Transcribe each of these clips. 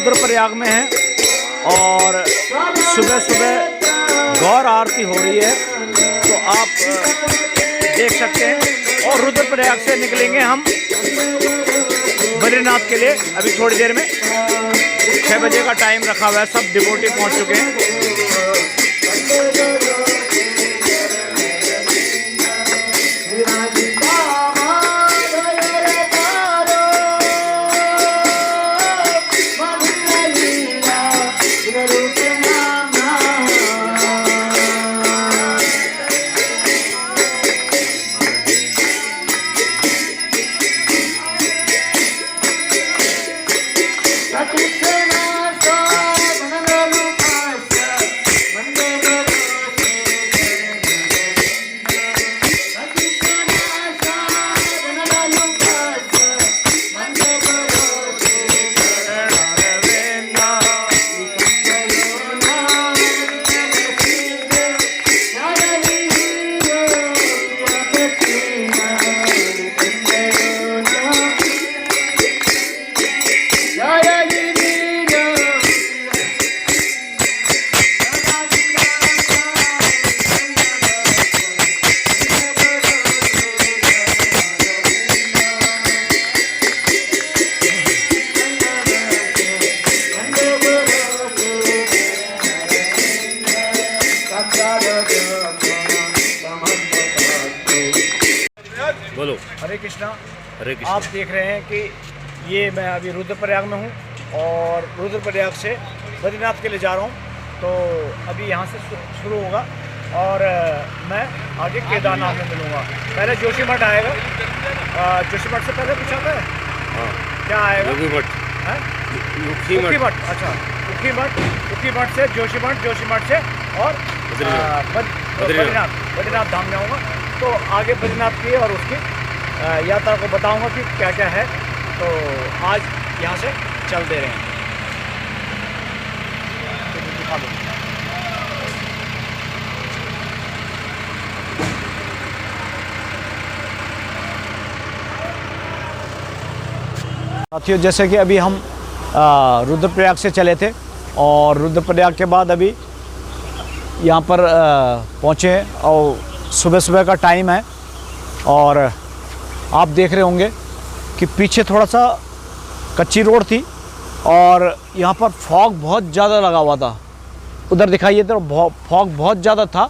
रुद्रप्रयाग में हैं और सुबह सुबह गौर आरती हो रही है, तो आप देख सकते हैं। और रुद्रप्रयाग से निकलेंगे हम बद्रीनाथ के लिए अभी थोड़ी देर में। 6 बजे का टाइम रखा हुआ है, सब डिवोटी पहुंच चुके हैं। बोलो। हरे कृष्णा। हरे कृष्णा। आप देख रहे हैं कि ये मैं अभी रुद्रप्रयाग में हूँ और रुद्रप्रयाग से बद्रीनाथ के लिए जा रहा हूँ। तो अभी यहाँ से शुरू होगा और मैं आगे केदारनाथ में मिलूँगा। पहले जोशीमठ आएगा। जोशीमठ से पहले कुछ आता है? हाँ। क्या आएगा? मुखीमठ। मुखीमठ। अच्छा, मुखीमठ से जोशीमठ, जोशीमठ से और बद्रीनाथ धाम जाऊँगा। तो आगे बद्रीनाथ की और उसकी यात्रा को बताऊंगा कि क्या क्या है। तो आज यहाँ से चल दे रहे हैं। साथियों, जैसे कि अभी हम रुद्रप्रयाग से चले थे और रुद्रप्रयाग के बाद अभी यहाँ पर पहुँचे हैं और सुबह सुबह का टाइम है। और आप देख रहे होंगे कि पीछे थोड़ा सा कच्ची रोड थी और यहाँ पर फॉग बहुत ज़्यादा लगा हुआ था। उधर दिखाइए तो फॉग बहुत ज़्यादा था,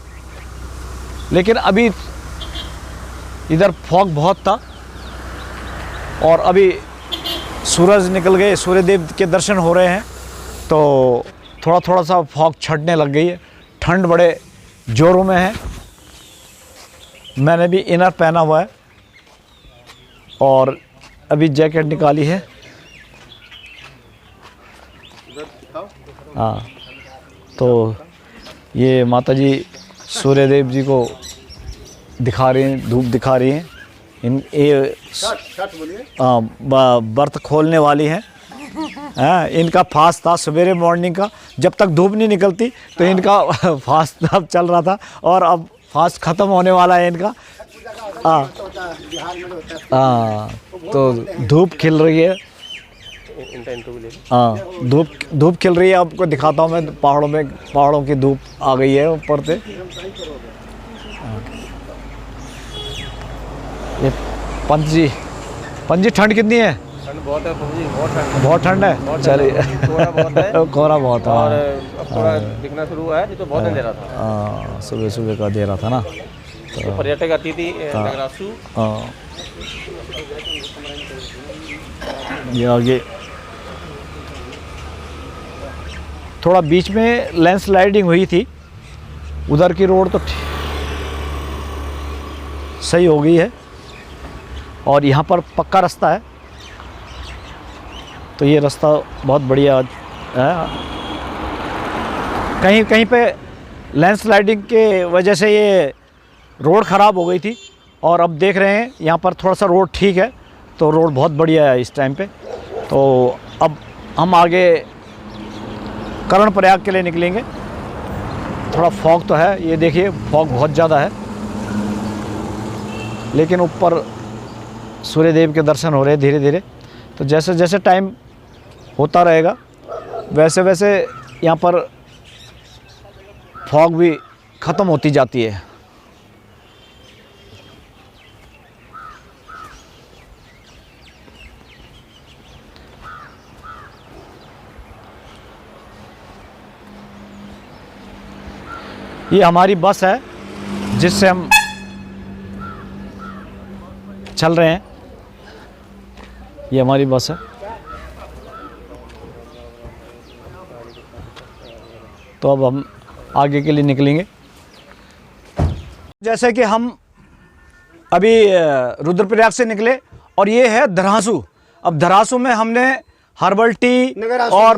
लेकिन अभी इधर फॉग बहुत था और अभी सूरज निकल गए, सूर्यदेव के दर्शन हो रहे हैं, तो थोड़ा थोड़ा सा फॉग छटने लग गई है। ठंड बड़े जोरों में है। मैंने भी इनर पहना हुआ है और अभी जैकेट निकाली है। हाँ, तो ये माताजी सूर्यदेव जी को दिखा रही हैं, धूप दिखा रही हैं। ये बर्त खोलने वाली हैं। इनका फास्ट था सवेरे मॉर्निंग का, जब तक धूप नहीं निकलती तो इनका फास्ट अब चल रहा था और अब फास्ट ख़त्म होने वाला है इनका। तो धूप खिल रही है। धूप खिल रही है। आपको दिखाता हूँ मैं, पहाड़ों की धूप आ गई है ऊपर से। ये पंत जी ठंड कितनी है? ठंड बहुत है जी, बहुत ठंड है। चलिए, कोहरा बहुत है और अब थोड़ा दिखना शुरू हुआ है, नहीं तो बहुत अंधेरा था। सुबह सुबह का दे रहा था ना, तो पर्यटक आती थी नगरासू। ये आगे थोड़ा बीच में लैंडस्लाइडिंग हुई थी, उधर की रोड तो सही हो गई है और यहाँ पर पक्का रास्ता है। तो ये रास्ता बहुत बढ़िया है। कहीं कहीं पे लैंडस्लाइडिंग के वजह से ये रोड ख़राब हो गई थी और अब देख रहे हैं यहाँ पर थोड़ा सा रोड ठीक है, तो रोड बहुत बढ़िया है इस टाइम पे। तो अब हम आगे कर्णप्रयाग के लिए निकलेंगे। थोड़ा फॉग तो है, ये देखिए फॉग बहुत ज़्यादा है, लेकिन ऊपर सूर्यदेव के दर्शन हो रहे हैं धीरे धीरे। तो जैसे जैसे टाइम होता रहेगा वैसे वैसे यहाँ पर फॉग भी ख़त्म होती जाती है। ये हमारी बस है जिससे हम चल रहे हैं। ये हमारी बस है। तो अब हम आगे के लिए निकलेंगे। जैसे कि हम अभी रुद्रप्रयाग से निकले और ये है धरासू। अब धरासू में हमने हर्बल टी और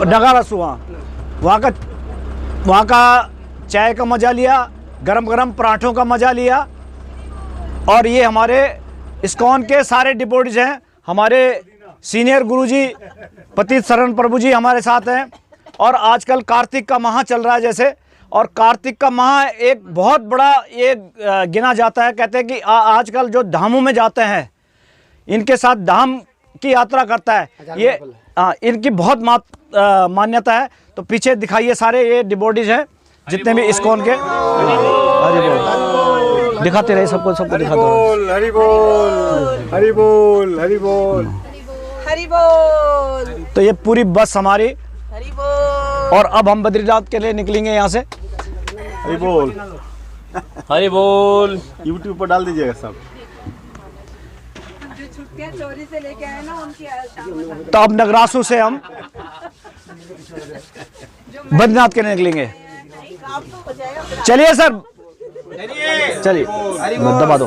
नगारासू वहाँ का चाय का मज़ा लिया, गरम गरम पराठों का मज़ा लिया। और ये हमारे इस्कॉन के सारे डिपोटीज हैं। हमारे सीनियर गुरुजी पतित शरण प्रभु जी हमारे साथ हैं। और आजकल कार्तिक का माह चल रहा है जैसे, और कार्तिक का माह एक बहुत बड़ा ये गिना जाता है। कहते हैं कि आजकल जो धामों में जाते हैं इनके साथ धाम की यात्रा करता है ये, इनकी बहुत मान्यता है। तो पीछे दिखाइए सारे ये डिवोटीज हैं जितने भी इस्कॉन के। हरि बोल दिखाते रहे, सबको दिखाते रहे। हरि बोल हरि बोल हरि बोल हरि बोल। तो ये पूरी बस हमारी, हरि बोल। और अब हम बद्रीनाथ के लिए निकलेंगे यहाँ से। हरि बोल हरि बोल। यूट्यूब पर डाल दीजिएगा सब। जो छुट्टियां चोरी से लेके आए ना उनकी शाम। तो अब नगरासू से हम बद्रीनाथ के लिए निकलेंगे। चलिए सर, चलिए दबा दो।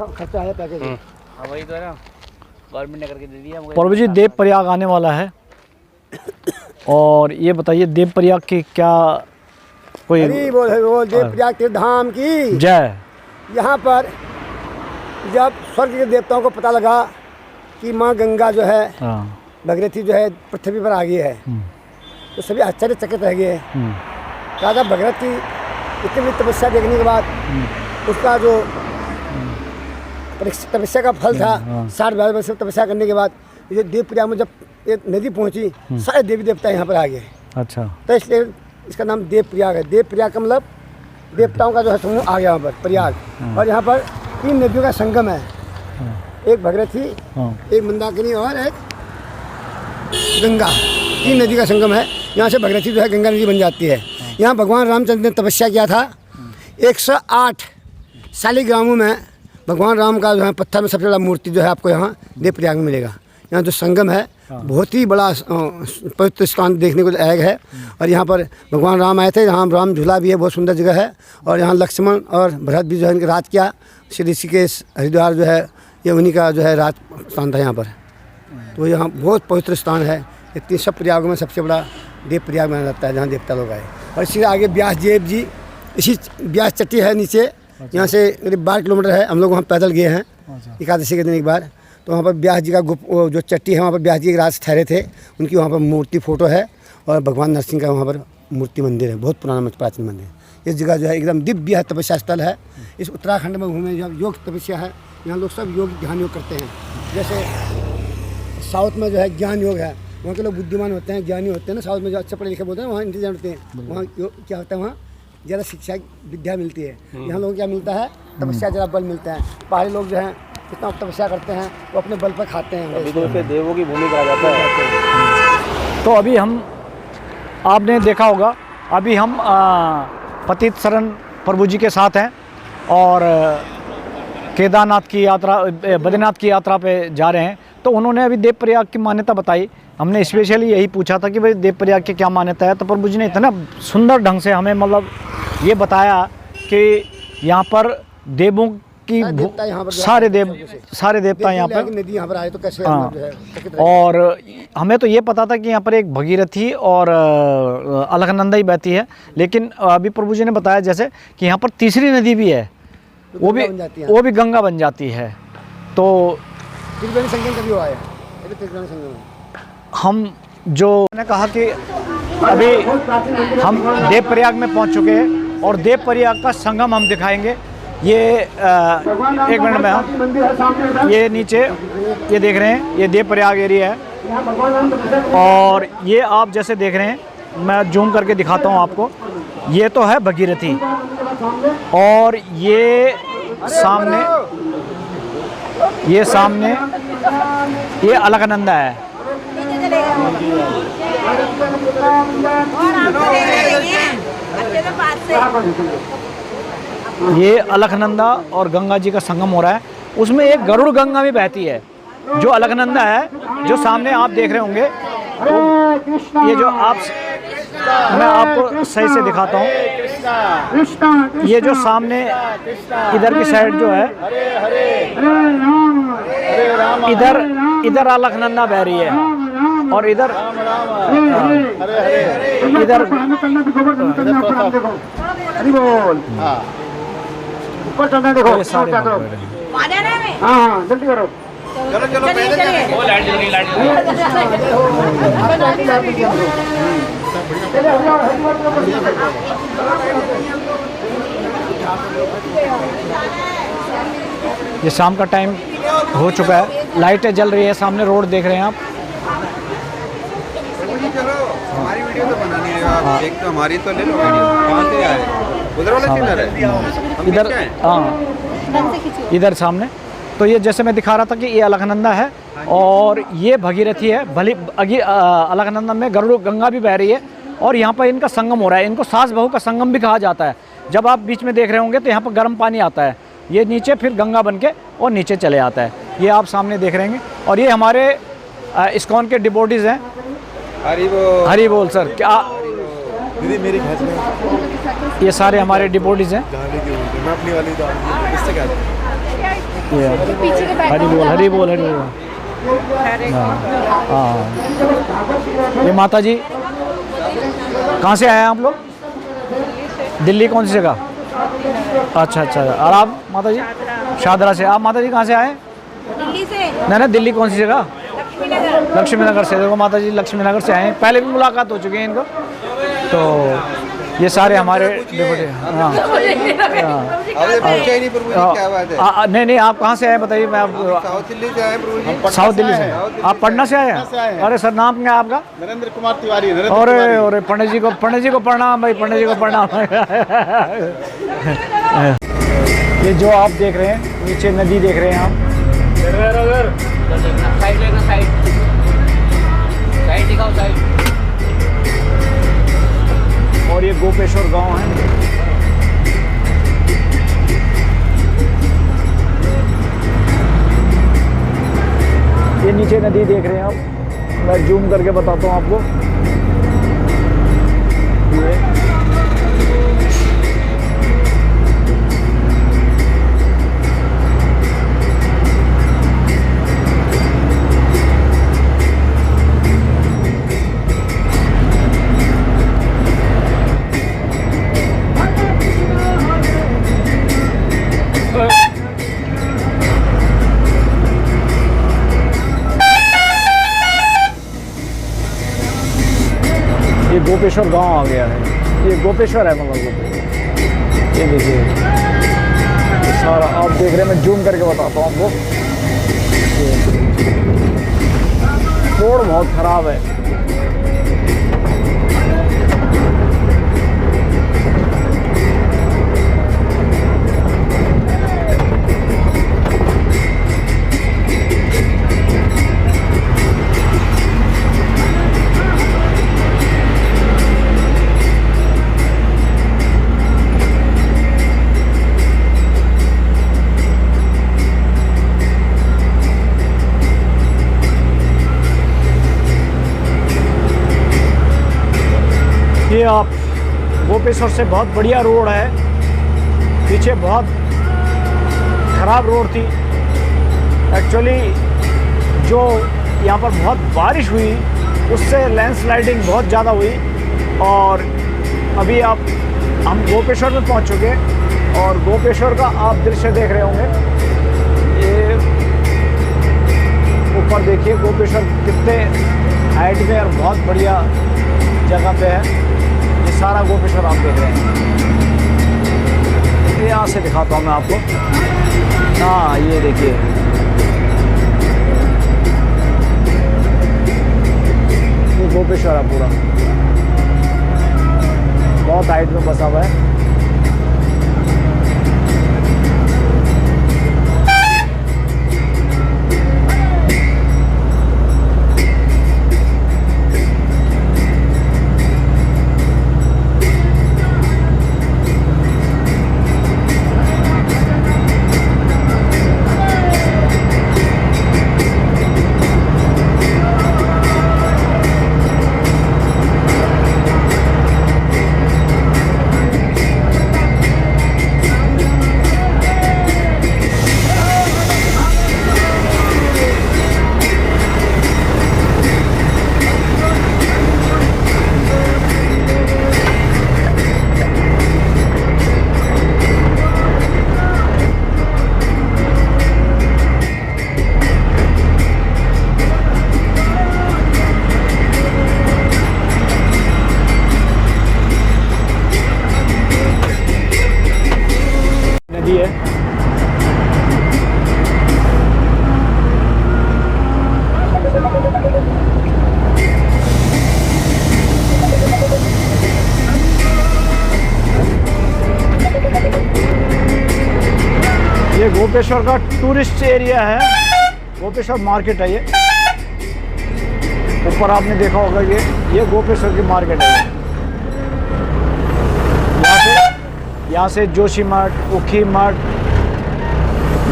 खर्चा है पैकेज। वही तो है ना, गवर्नमेंट ने करके दे दिया। प्रभु जी देव प्रयाग आने वाला है, और ये बताइए देव प्रयाग की क्या कोई। हरि बोल देव प्रयाग के धाम की जय। यहाँ पर जब स्वर्ग के देवताओं को पता लगा कि माँ गंगा जो है भगीरथी जो है पृथ्वी पर आ गई है, तो सभी आश्चर्यचकित रह गए। राजा भगीरथ की इतनी बड़ी तपस्या देखने के बाद उसका जो तपस्या का फल था, 60 वर्ष तपस्या करने के बाद ये देव प्रयाग में जब एक नदी पहुंची, सारे देवी देवता यहाँ पर आ गए। अच्छा। तो इसलिए इसका नाम देव प्रयाग है। देव प्रयाग का मतलब देवताओं का जो है समूह आ गया यहाँ पर प्रयाग। और यहाँ पर 3 नदियों का संगम है, एक भगीरथी, एक मंदाकिनी और एक गंगा। 3 नदी का संगम है। यहाँ से भगीरथी जो है गंगा नदी बन जाती है। यहाँ भगवान रामचंद्र ने तपस्या किया था। 108 शालिग्रामों में भगवान राम का जो है पत्थर में सबसे बड़ा मूर्ति जो है आपको यहाँ देव प्रयाग में मिलेगा। यहाँ जो संगम है बहुत ही बड़ा पवित्र स्थान देखने को लायक है। और यहाँ पर भगवान राम आए थे, यहाँ राम झूला भी है, बहुत सुंदर जगह है। और यहाँ लक्ष्मण और भरत भी जो है इनके राज किया। श्री ऋषिकेश हरिद्वार जो है ये उन्हीं का जो है राज स्थान था यहाँ पर। तो यहाँ बहुत पवित्र स्थान है। इतनी सब प्रयागों में सबसे बड़ा देव प्रयाग माना जाता है, जहाँ देवता लोग आए। और इसी आगे व्यास देव जी, इसी व्यास चट्टी है नीचे, यहाँ से करीब 12 किलोमीटर है। हम लोग वहाँ पैदल गए हैं एकादशी के दिन एक बार। तो वहाँ पर व्यास जी का जो चट्टी है वहाँ पर व्यास जी के राज ठहरे थे, उनकी वहाँ पर मूर्ति फ़ोटो है। और भगवान नरसिंह का वहाँ पर मूर्ति मंदिर है, बहुत पुराना प्राचीन मंदिर। इस जगह जो है एकदम दिव्य है, तपस्या स्थल है। इस उत्तराखंड में घूमे जब योग तपस्या है, यहाँ लोग सब योग ध्यान योग करते हैं। जैसे साउथ में जो है ज्ञान योग है, वहाँ के लोग बुद्धिमान होते हैं, ज्ञानी होते हैं ना। साउथ में जो अच्छे पढ़े लिखे बोलते हैं वहाँ इंटेलिजेंट होते हैं। वहाँ क्या होता है, वहाँ ज़्यादा शिक्षा विद्या मिलती है। यहाँ लोगों को क्या मिलता है, तपस्या ज़्यादा बल मिलता है। पहाड़ी लोग जो हैं कितना तपस्या करते हैं, वो अपने बल पर खाते हैं। अभी तो उसे देवों की भूमि कहा जाता है। तो अभी हम, आपने देखा होगा, अभी हम पतित शरण प्रभु जी के साथ हैं और केदारनाथ की यात्रा, बद्रीनाथ की यात्रा पे जा रहे हैं। तो उन्होंने अभी देव प्रयाग की मान्यता बताई। हमने स्पेशली यही पूछा था कि भाई देव प्रयाग की क्या मान्यता है। तो प्रभु जी ने इतना सुंदर ढंग से हमें मतलब ये बताया कि यहाँ पर देवों की सारे देवता यहाँ पर नदी यहाँ पर आए तो कैसे। और हमें तो ये पता था कि यहाँ पर एक भगीरथी और अलकनंदा ही बहती है, लेकिन अभी प्रभु जी ने बताया जैसे कि यहाँ पर तीसरी नदी भी है, वो भी गंगा बन जाती है। तो त्रिवेणी संगम कभी हुआ है? त्रिवेणी संगम हम जो मैंने कहा कि अभी हम देव प्रयाग में पहुँच चुके हैं और देव प्रयाग का संगम हम दिखाएंगे। ये एक मिनट में हम ये नीचे ये देख रहे हैं, ये देव प्रयाग एरिया है। और ये आप जैसे देख रहे हैं, मैं जूम करके दिखाता हूँ आपको। ये तो है भगीरथी, और ये सामने ये अलकनंदा है। ये अलकनंदा और गंगा जी का संगम हो रहा है। उसमें एक गरुड़ गंगा भी बहती है। जो अलकनंदा है, जो सामने आप देख रहे होंगे, ये जो मैं आपको सही से दिखाता हूँ। ये जो सामने इधर की साइड जो है, इधर अलकनंदा बह रही है, और इधर ऊपर चलना देखो, ये सारे हाँ जल्दी करो। चलो चलो पैदल चलेंगे। वो लाइट जल गई, लाइट जल ये शाम का टाइम हो चुका है, लाइटें जल रही है, सामने रोड देख रहे हैं आप। चलो हमारी वीडियो तो बनानी है, आप एक तो हमारी तो ले लो वीडियो। कहाँ से आए? उधर वाला किधर है? हम इधर, किसके हैं? हाँ इधर सामने। तो ये जैसे मैं दिखा रहा था कि ये अलकनंदा है और ये भगीरथी है। अलकनंदा में गरुड़ गंगा भी बह रही है, और यहाँ पर इनका संगम हो रहा है। इनको सास बहू का संगम भी कहा जाता है। जब आप बीच में देख रहे होंगे तो यहाँ पर गर्म पानी आता है, ये नीचे फिर गंगा बन के और नीचे चले आता है। ये आप सामने देख रहे हैं, और ये हमारे इस्कॉन के डिवोटीज हैं। हरी बोल सर। क्या दीदी मेरी खैस में ये सारे हमारे डिवोटीज हैं। मैं अपनी वाली तो इससे क्या हरी बोल हरी बोल हरी बोल। हाँ, ये माता जी कहाँ से आए हैं आप लोग? दिल्ली कौन सी जगह? अच्छा अच्छा। और आप माता जी? शादरा से। आप माता जी कहाँ से आए? दिल्ली से। नहीं दिल्ली कौन सी जगह? लक्ष्मी नगर से। देखो माता जी लक्ष्मी नगर से आए हैं, पहले भी मुलाकात हो चुकी है इनको। तो ये सारे हमारे डिवोटी। हाँ नहीं आप कहाँ से आए बताइए? मैं साउथ दिल्ली से आए प्रभु जी। साउथ दिल्ली से। आप पटना से आए हैं? अरे सर नाम क्या है आपका? नरेंद्र कुमार तिवारी। अरे पंडित जी को प्रणाम भाई, पंडित जी को प्रणाम। ये जो आप देख रहे हैं, नीचे नदी देख रहे हैं आप। साइड लेना, साइड दिखाओ, साइड। और ये गोपेश्वर गांव है। ये नीचे नदी देख रहे हैं आप, मैं जूम करके बताता हूँ आपको। ये गोपेश्वर गांव आ गया है। ये गोपेश्वर है, मतलब ये देखिए ये सारा आप देख रहे हैं। मैं जूम करके बताता हूँ आपको। रोड बहुत खराब है। ये आप गोपेश्वर से बहुत बढ़िया रोड है। पीछे बहुत ख़राब रोड थी एक्चुअली। जो यहाँ पर बहुत बारिश हुई उससे लैंडस्लाइडिंग बहुत ज़्यादा हुई। और अभी हम गोपेश्वर में पहुँच चुके हैं, और गोपेश्वर का आप दृश्य देख रहे होंगे। ये ऊपर देखिए गोपेश्वर कितने हाइट में और बहुत बढ़िया जगह पे है। ये सारा गोपेश्वर आप देख रहे हैं। ये यहाँ से दिखाता हूँ मैं आपको। हाँ ये देखिए गोपेश्वर है पूरा, बहुत हाइट में बसा हुआ है। नदी है। ये गोपेश्वर का टूरिस्ट एरिया है, गोपेश्वर मार्केट है ये। ऊपर आपने देखा होगा ये गोपेश्वर की मार्केट है। यहाँ से जोशी मठ, उखी मठ,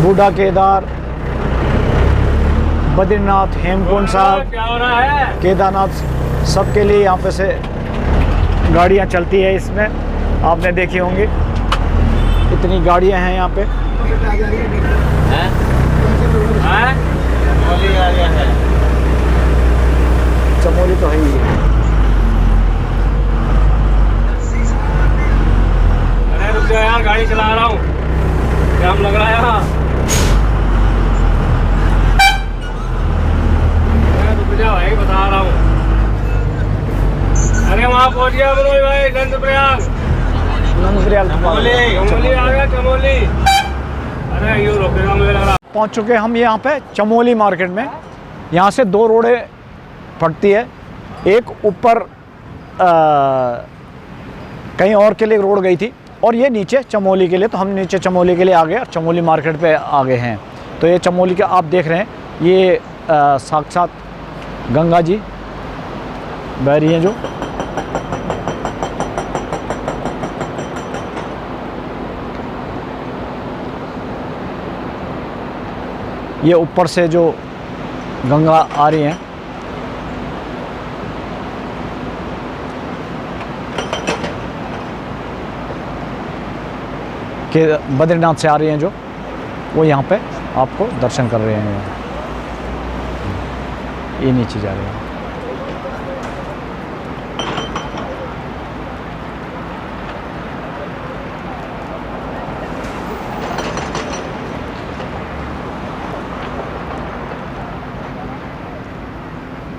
बूढ़ा केदार, बद्रीनाथ, हेमकुंड साहब, केदारनाथ, सबके लिए यहाँ पे से गाड़ियाँ चलती है। इसमें आपने देखी होंगी, इतनी गाड़ियाँ हैं यहाँ पे। चमोली तो है ही है। यार गाड़ी चला रहा हूँ, जाम लग रहा है यहाँ। रुक जा भाई, बता रहा हूँ। अरे वहाँ पहुँच गया मनोज भाई, नंदप्रयाग। चमोली आ गया, चमोली। अरे यूँ रोकेगा मुझे लग रहा। पहुँच चुके हम यहाँ पे चमोली मार्केट में। यहाँ से दो रोडें पड़ती है, एक ऊपर कहीं और के लिए रोड गई थी, और ये नीचे चमोली के लिए। तो हम नीचे चमोली के लिए आ गए और चमोली मार्केट पे आ गए हैं। तो ये चमोली के आप देख रहे हैं, ये साक्षात गंगा जी बह रही हैं जो। ये ऊपर से जो गंगा आ रही हैं, कि बद्रीनाथ से आ रही हैं जो, वो यहाँ पे आपको दर्शन कर रहे हैं। ये नीचे जा रहे हैं।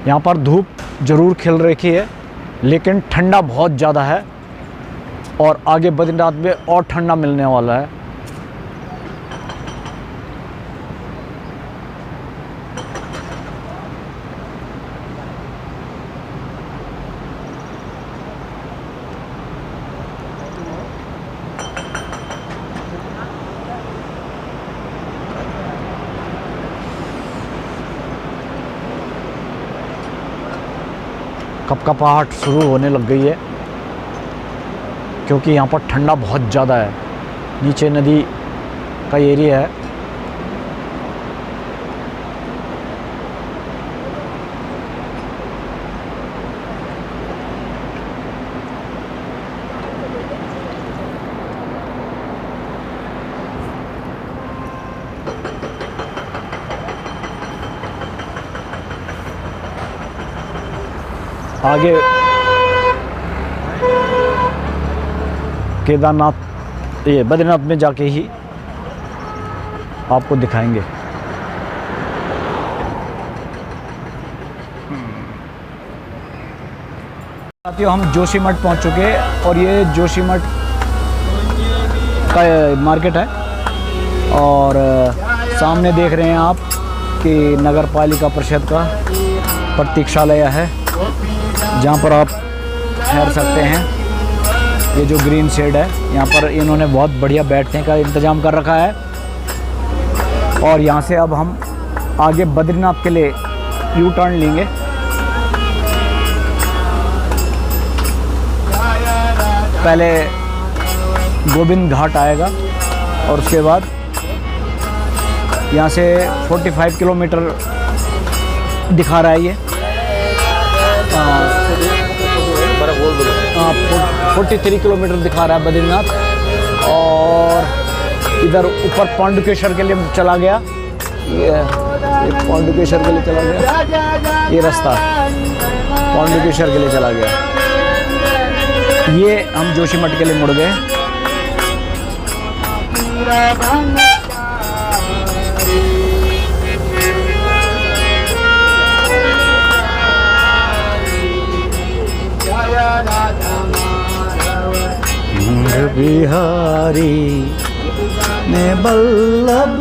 यहाँ पर धूप ज़रूर खिल रखी है, लेकिन ठंडा बहुत ज़्यादा है, और आगे बद्रीनाथ में और ठंडा मिलने वाला है। कपकपाहट शुरू होने लग गई है, क्योंकि यहाँ पर ठंडा बहुत ज़्यादा है। नीचे नदी का एरिया है। आगे केदारनाथ, ये बद्रीनाथ में जाके ही आपको दिखाएंगे। साथियों, हम जोशी मठ पहुंच चुके हैं, और ये जोशी मठ का मार्केट है, और सामने देख रहे हैं आप कि नगर पालिका परिषद का प्रतीक्षालय है। जहाँ पर आप ठहर सकते हैं। ये जो ग्रीन शेड है, यहाँ पर इन्होंने बहुत बढ़िया बैठने का इंतज़ाम कर रखा है। और यहाँ से अब हम आगे बद्रीनाथ के लिए यू टर्न लेंगे। पहले गोविंद घाट आएगा और उसके बाद यहाँ से 45 किलोमीटर दिखा रहा है ये। 43 किलोमीटर दिखा रहा है बद्रीनाथ। और इधर ऊपर पांडुकेश्वर के लिए चला गया। ये पांडुकेश्वर के लिए चला गया, ये रास्ता पांडुकेश्वर के लिए चला गया। ये हम जोशीमठ के लिए मुड़ गए। बिहारी ने बल्लभ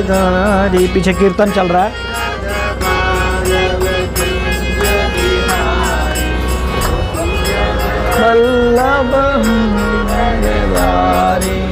धारी, पीछे कीर्तन चल रहा है। बल्लभ धारी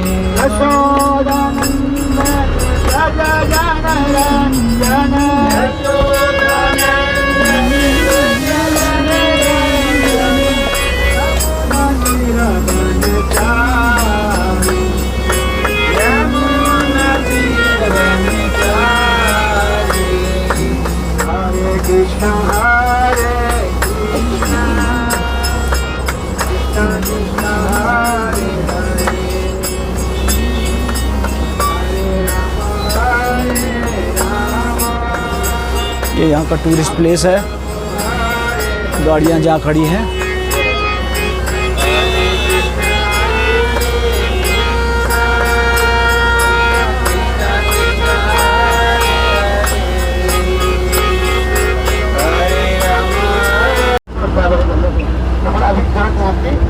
ये यहाँ का टूरिस्ट प्लेस है, गाड़ियाँ जहाँ खड़ी हैं।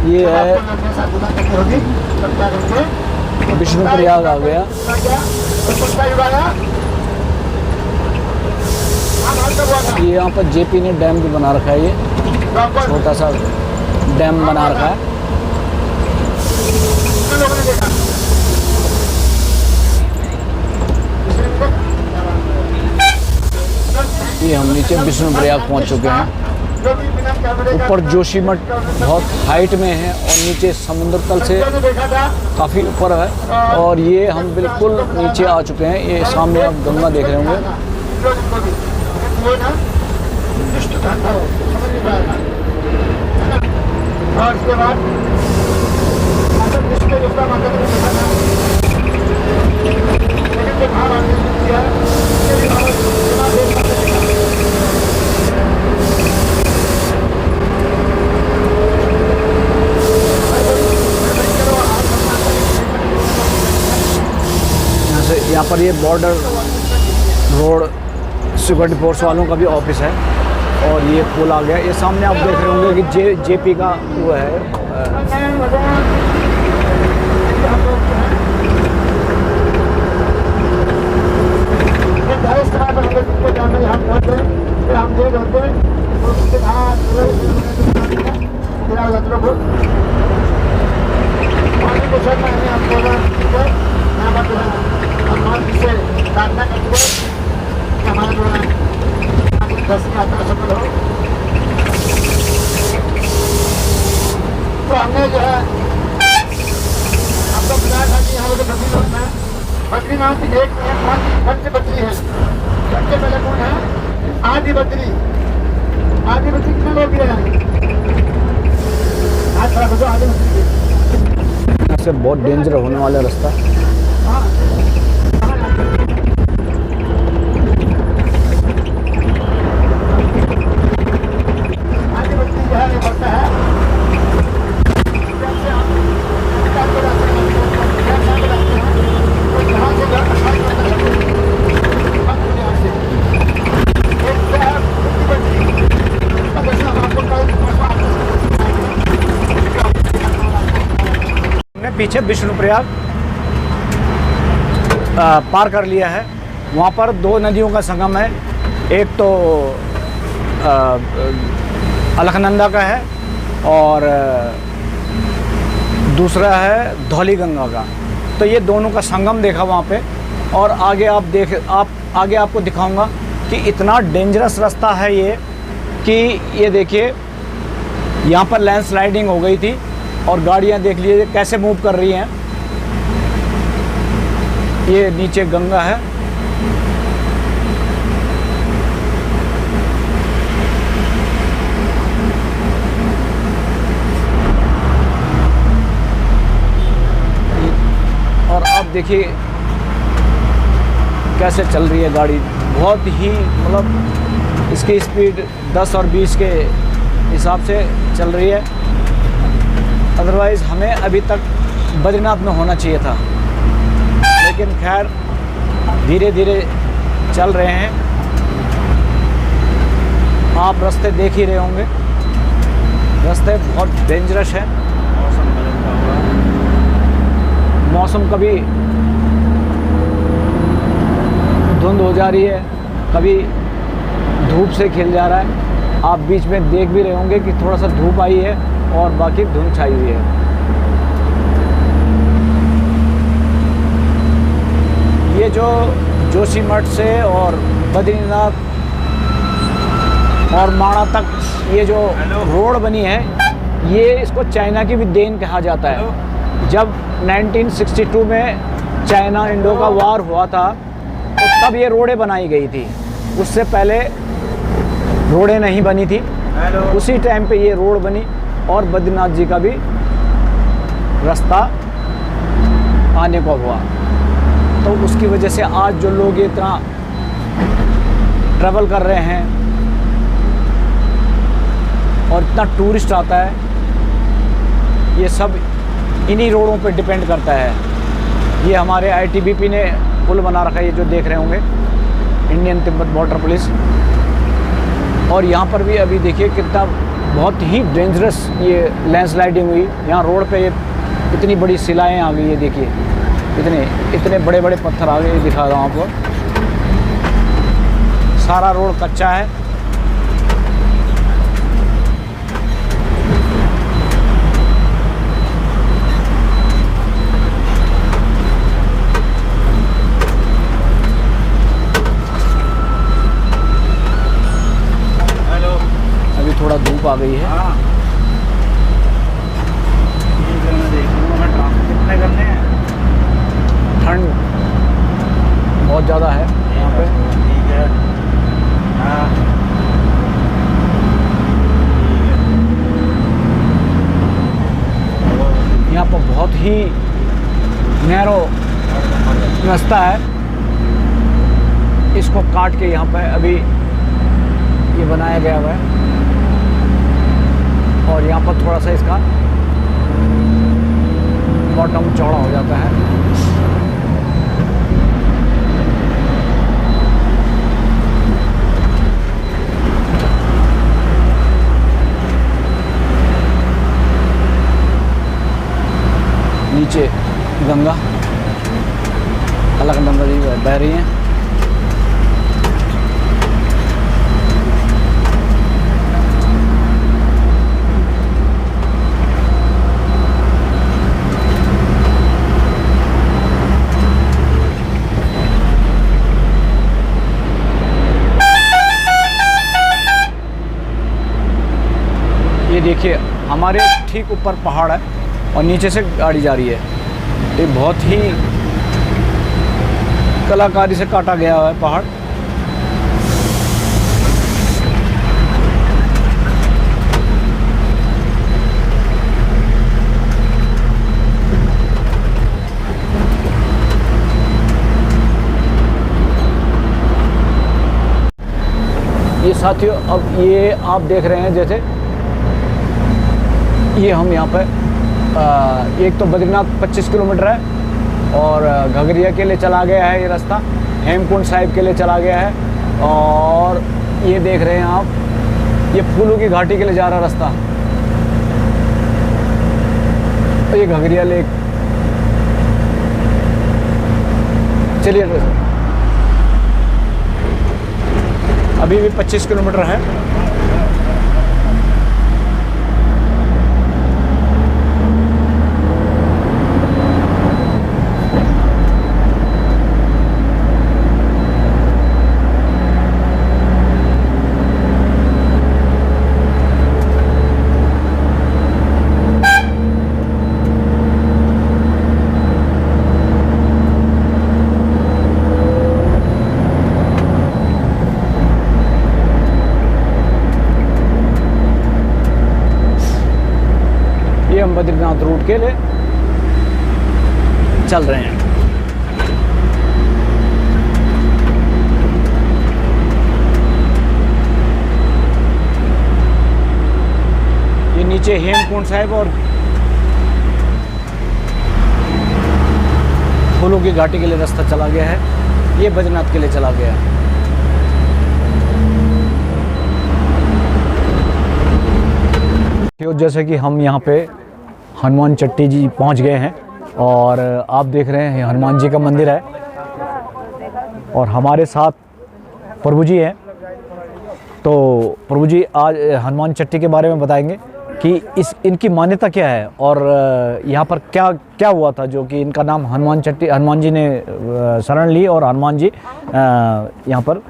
ये है विष्णुप्रयाग आ गया। ये यहाँ पर जेपी ने डैम भी बना रखा है। ये छोटा सा डैम बना रखा है। ये हम नीचे विष्णुप्रयाग पहुँच चुके हैं। ऊपर जोशीमठ बहुत हाइट में है और नीचे समुद्र तल से काफ़ी ऊपर है। और ये हम बिल्कुल नीचे आ चुके हैं। ये सामने आप गंगा देख रहे होंगे। यहाँ पर ये बॉर्डर रोड सिक्योरिटी फोर्स वालों का भी ऑफिस है। और ये पुल आ गया। ये सामने आप देख रहे होंगे कि जेपी का वो है। तो हमने जो है आपको बताया था कि यहाँ पर बद्री लोग हैं। बद्रीनाथ की एक पंच बद्री है। सबसे पहले कौन है? आदि बद्री। आदि बद्री कितने लोग गए हैं? आज थोड़ा बताओ आदि बद्री। यहाँ से बहुत डेंजर होने वाला रास्ता। आदि बद्री जो है ये बढ़ता है। पीछे विष्णुप्रयाग पार कर लिया है। वहाँ पर दो नदियों का संगम है। एक तो अलकनंदा का है और दूसरा है धौली गंगा का। तो ये दोनों का संगम देखा वहाँ पे। और आगे आगे आपको दिखाऊंगा कि इतना डेंजरस रास्ता है ये कि ये देखिए यहाँ पर लैंडस्लाइडिंग हो गई थी और गाड़ियाँ देख लीजिए कैसे मूव कर रही हैं। ये नीचे गंगा है। और आप देखिए कैसे चल रही है गाड़ी, बहुत ही मतलब इसकी स्पीड 10 और 20 के हिसाब से चल रही है। अदरवाइज़ हमें अभी तक बद्रीनाथ में होना चाहिए था, लेकिन खैर धीरे धीरे चल रहे हैं। आप रास्ते देख ही रहे होंगे, रास्ते बहुत डेंजरस है। मौसम कभी धुंध हो जा रही है, कभी धूप से खिल जा रहा है। आप बीच में देख भी रहे होंगे कि थोड़ा सा धूप आई है और बाकी धुंध छाई हुई है। ये जो जोशीमठ से और बद्रीनाथ और माणा तक ये जो रोड बनी है, ये इसको चाइना की भी देन कहा जाता है। जब 1962 में चाइना इंडो का वार हुआ था तो तब ये रोडें बनाई गई थी, उससे पहले रोडें नहीं बनी थी। उसी टाइम पे ये रोड बनी और बद्रीनाथ जी का भी रास्ता आने को हुआ। तो उसकी वजह से आज जो लोग ये इतना ट्रैवल कर रहे हैं और इतना टूरिस्ट आता है, ये सब इन्हीं रोडों पे डिपेंड करता है। ये हमारे ITBP ने पुल बना रखा है, ये जो देख रहे होंगे, इंडियन तिब्बत बॉर्डर पुलिस। और यहाँ पर भी अभी देखिए कितना बहुत ही डेंजरस ये लैंडस्लाइडिंग हुई। यहाँ रोड पे ये इतनी बड़ी शिलाएँ आ गई है, देखिए इतने बड़े बड़े पत्थर आ गए, दिखा रहा हूँ आपको। सारा रोड कच्चा है। थोड़ा धूप आ गई है। कितने करने हैं? ठंड बहुत ज़्यादा है यहाँ पे। ठीक है। हाँ यहाँ पर बहुत ही नैरो रास्ता है, इसको काट के यहाँ पे अभी ये बनाया गया हुआ है। और यहाँ पर थोड़ा सा इसका बॉटम चौड़ा हो जाता है। नीचे गंगा अलकनंदा जी बह रही हैं। ये देखिए हमारे ठीक ऊपर पहाड़ है और नीचे से गाड़ी जा रही है। ये बहुत ही कलाकारी से काटा गया है पहाड़। ये साथियों, अब ये आप देख रहे हैं जैसे ये हम यहाँ पर एक तो बद्रीनाथ 25 किलोमीटर है और घगरिया के लिए चला गया है ये रास्ता, हेमकुंड साहिब के लिए चला गया है। और ये देख रहे हैं आप, ये फूलों की घाटी के लिए जा रहा रास्ता। तो ये घगरिया लेक। चलिए अभी भी 25 किलोमीटर है। हम बद्रीनाथ रूट के लिए चल रहे हैं। ये नीचे हेमकुंड साहिब और फूलों की घाटी के लिए रास्ता चला गया है, ये बद्रीनाथ के लिए चला गया है। जैसे कि हम यहाँ पे हनुमान चट्टी जी पहुँच गए हैं और आप देख रहे हैं हनुमान जी का मंदिर है और हमारे साथ प्रभु जी हैं। तो प्रभु जी आज हनुमान चट्टी के बारे में बताएंगे कि इनकी मान्यता क्या है और यहाँ पर क्या क्या हुआ था जो कि इनका नाम हनुमान चट्टी, हनुमान जी ने शरण ली और हनुमान जी यहाँ पर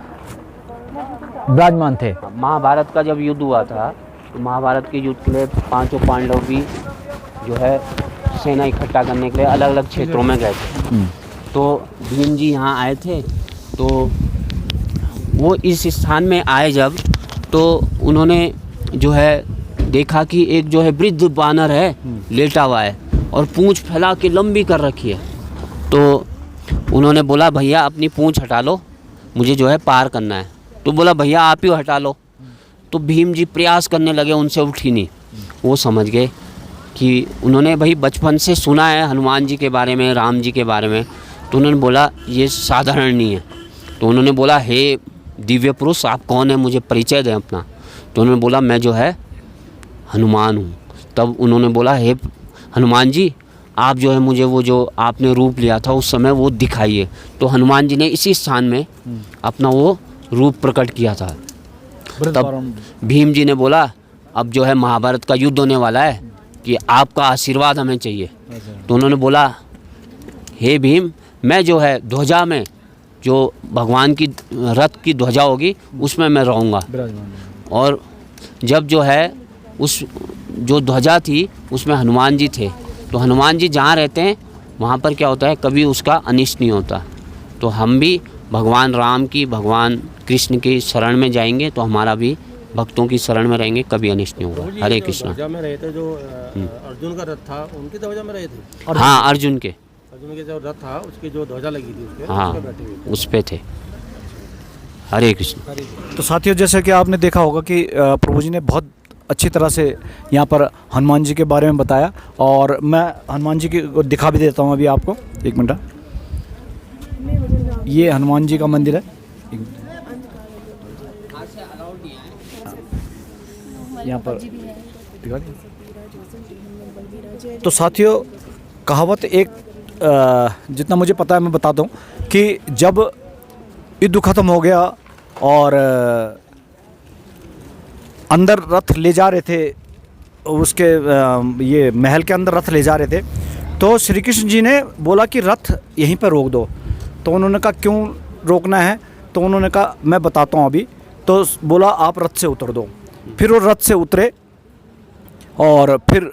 विराजमान थे। महाभारत का जब युद्ध हुआ था तो महाभारत के युद्ध के लिए पांचों पांडव भी जो है सेना इकट्ठा करने के लिए अलग अलग क्षेत्रों में गए थे। तो भीम जी यहाँ आए थे, तो वो इस स्थान में आए जब, तो उन्होंने जो है देखा कि एक जो है वृद्ध बानर है लेटा हुआ है और पूंछ फैला के लंबी कर रखी है। तो उन्होंने बोला भैया अपनी पूंछ हटा लो, मुझे जो है पार करना है। तो बोला भैया आप ही हटा लो। तो भीम जी प्रयास करने लगे, उनसे उठी नहीं। वो समझ गए कि उन्होंने भाई बचपन से सुना है हनुमान जी के बारे में, राम जी के बारे में, तो उन्होंने बोला ये साधारण नहीं है। तो उन्होंने बोला हे दिव्य पुरुष आप कौन है, मुझे परिचय दें अपना। तो उन्होंने बोला मैं जो है हनुमान हूँ। तब उन्होंने बोला हे हनुमान जी आप जो है मुझे वो जो आपने रूप लिया था उस समय वो दिखाइए। तो हनुमान जी ने इसी स्थान में अपना वो रूप प्रकट किया था। तब भीम जी ने बोला अब जो है महाभारत का युद्ध होने वाला है कि आपका आशीर्वाद हमें चाहिए। तो उन्होंने बोला हे भीम मैं जो है ध्वजा में जो भगवान की रथ की ध्वजा होगी उसमें मैं रहूँगा। और जब जो है उस जो ध्वजा थी उसमें हनुमान जी थे, तो हनुमान जी जहाँ रहते हैं वहाँ पर क्या होता है कभी उसका अनिष्ट नहीं होता। तो हम भी भगवान राम की, भगवान कृष्ण की शरण में जाएंगे तो हमारा भी भक्तों की शरण में रहेंगे, कभी अनिष्ट नहीं होगा। हरे कृष्णा। ध्वजा में रहे थे जो अर्जुन का रथ था उनकी ध्वजा में रहे थे। हाँ अर्जुन के जो रथ था उसकी जो ध्वजा लगी थी उसके, हाँ उस पे थे। हरे कृष्ण। तो साथियों जैसे कि आपने देखा होगा कि प्रभु जी ने बहुत अच्छी तरह से यहाँ पर हनुमान जी के बारे में बताया और मैं हनुमान जी को दिखा भी देता हूँ अभी आपको। एक मिनट, ये हनुमान जी का मंदिर है। यहाँ पर दिखा दिया। तो साथियों कहावत एक जितना मुझे पता है मैं बताता हूँ कि जब युद्ध खत्म हो गया और अंदर रथ ले जा रहे थे उसके ये महल के अंदर रथ ले जा रहे थे, तो श्री कृष्ण जी ने बोला कि रथ यहीं पर रोक दो। तो उन्होंने कहा क्यों रोकना है? तो उन्होंने कहा मैं बताता हूँ अभी। तो बोला आप रथ से उतर दो। फिर वो रथ से उतरे और फिर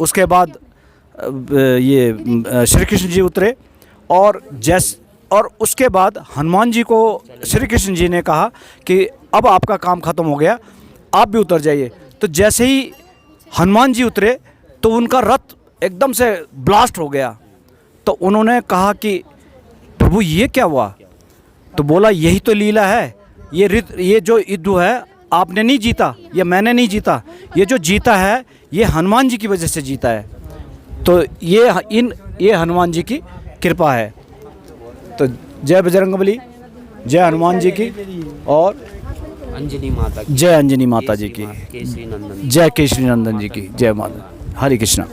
उसके बाद ये श्री कृष्ण जी उतरे और उसके बाद हनुमान जी को श्री कृष्ण जी ने कहा कि अब आपका काम ख़त्म हो गया, आप भी उतर जाइए। तो जैसे ही हनुमान जी उतरे तो उनका रथ एकदम से ब्लास्ट हो गया। तो उन्होंने कहा कि प्रभु ये क्या हुआ? तो बोला यही तो लीला है, ये जो युद्ध है आपने नहीं जीता, ये मैंने नहीं जीता, ये जो जीता है ये हनुमान जी की वजह से जीता है। तो ये हनुमान जी की कृपा है। तो जय बजरंगबली, जय हनुमान जी की और अंजनी माता की, जय अंजनी माता जी की, केसरी नंदन, जय केसरी नंदन जी की, जय माता। हरे कृष्णा।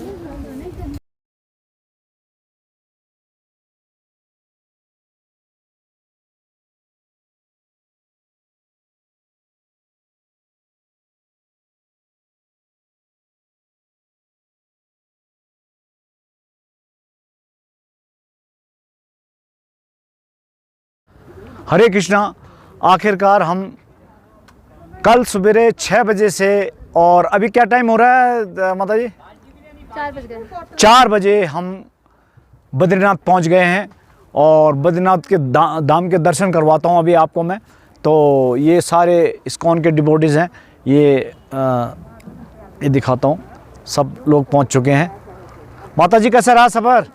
हरे कृष्णा। आखिरकार हम कल सवेरे 6 बजे से, और अभी क्या टाइम हो रहा है माता जी? 4 बज गए। 4 बजे हम बद्रीनाथ पहुंच गए हैं और बद्रीनाथ के धाम के दर्शन करवाता हूं अभी आपको मैं। तो ये सारे इस्कॉन के डिवोटीज़ हैं, ये दिखाता हूं। सब लोग पहुंच चुके हैं। माता जी कैसा रहा सफ़र?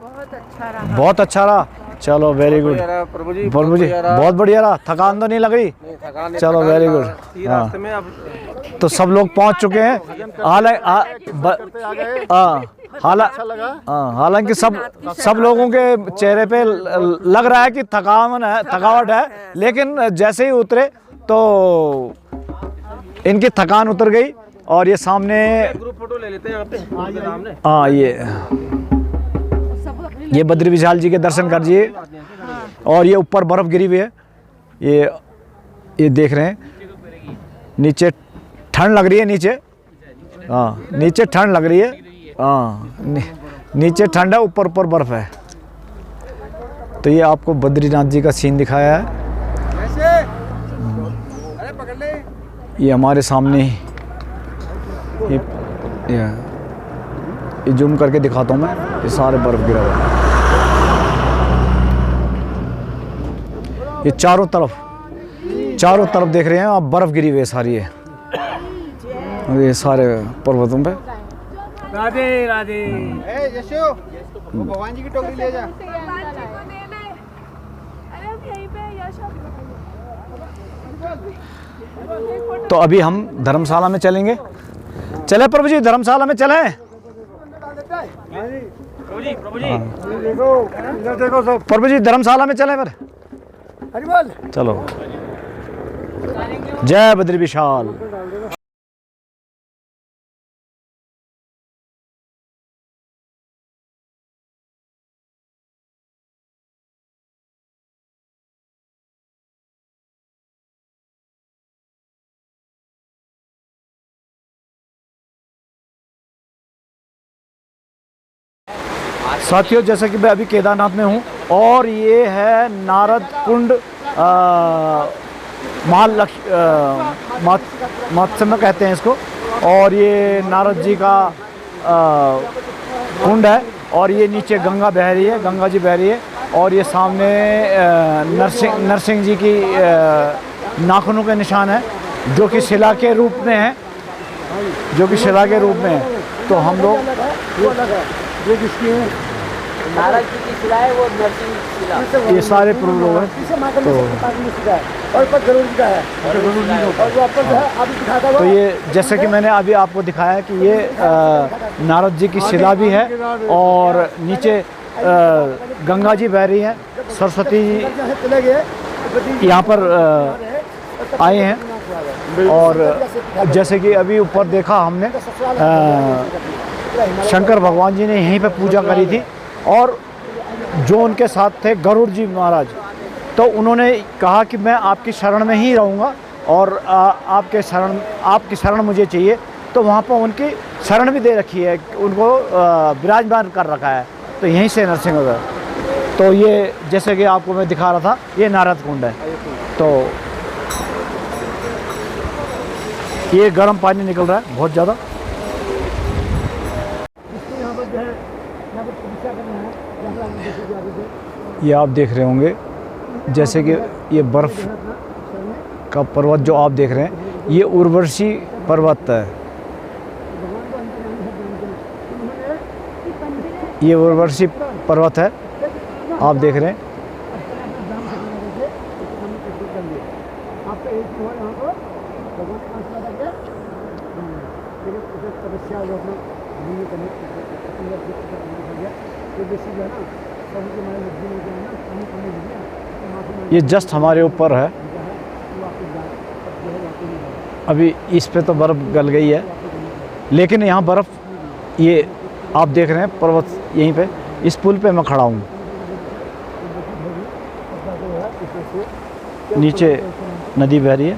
बहुत अच्छा रहा। बहुत अच्छा रहा। चलो वेरी गुड प्रभु जी प्रभु जी, बहुत बढ़िया रहा। थकान तो नहीं लग रही? चलो वेरी गुड। रास्ते में अब तो सब लोग पहुंच चुके हैं। हालांकि सब लोगों के चेहरे पे लग रहा है कि थकावट है, लेकिन जैसे ही उतरे तो इनकी थकान उतर गई। और ये सामने ग्रुप फोटो ले लेते हैं यहाँ पे सामने। हाँ, ये बद्री विशाल जी के दर्शन करिए। और ये ऊपर बर्फ गिरी हुई है, ये देख रहे हैं। नीचे ठंड लग रही है, नीचे नीचे ठंड लग रही है। नीचे ठंड है, ऊपर बर्फ है। तो ये आपको बद्रीनाथ जी का सीन दिखाया है। ये हमारे सामने ही ये जूम करके दिखाता हूँ मैं। ये सारे बर्फ गिरा हुआ है, ये चारों तरफ देख रहे हैं आप, बर्फ गिरी हुई है सारी है। ये सारे पर्वतों पे। राधे राधे। यशो, वो भगवान जी की टोकरी ले जा। तो अभी हम धर्मशाला में चलेंगे। चले प्रभु जी, धर्मशाला में चलें। प्रभु जी धर्मशाला में चलें फिर। चलो, जय बद्री विशाल। साथियों, जैसा कि मैं अभी केदारनाथ में हूँ और ये है नारद कुंड, महात्म्य कहते हैं इसको। और ये नारद जी का कुंड है और ये नीचे गंगा बह रही है, गंगा जी बह रही है। और ये सामने नरसिंह जी की नाखूनों के निशान है, जो कि शिला के रूप में है, तो हम लोग ये किसकी है? नारद जी की शिला है, वो नरसिंह की शिला। ये सारे प्रभु लोग हैं। और ऊपर गरुड़ जी का है, और वो आपको जो है अभी दिखाता हुआ। तो ये जैसे कि मैंने अभी आपको दिखाया कि ये नारद जी की शिला भी है और नीचे गंगा जी बह रही हैं। सरस्वती जी चले गए यहाँ पर आए हैं। और जैसे कि अभी ऊपर देखा हमने, शंकर भगवान जी ने यहीं पे पूजा करी थी। और जो उनके साथ थे गरुड़ जी महाराज, तो उन्होंने कहा कि मैं आपकी शरण में ही रहूँगा और आपकी शरण मुझे चाहिए। तो वहाँ पर उनकी शरण भी दे रखी है, उनको विराजमान कर रखा है। तो यहीं से नरसिंह वगैरह। तो ये जैसे कि आपको मैं दिखा रहा था, ये नारद कुंड है। तो ये गर्म पानी निकल रहा है बहुत ज़्यादा। ये आप देख रहे होंगे, जैसे कि ये बर्फ़ का पर्वत जो आप देख रहे हैं, ये उर्वशी पर्वत है। ये उर्वशी पर्वत है, आप देख रहे हैं। ये जस्ट हमारे ऊपर है। अभी इस पे तो बर्फ़ गल गई है, लेकिन यहाँ बर्फ़, ये आप देख रहे हैं पर्वत, यहीं पे इस पुल पे मैं खड़ा हूँ। नीचे नदी बह रही है।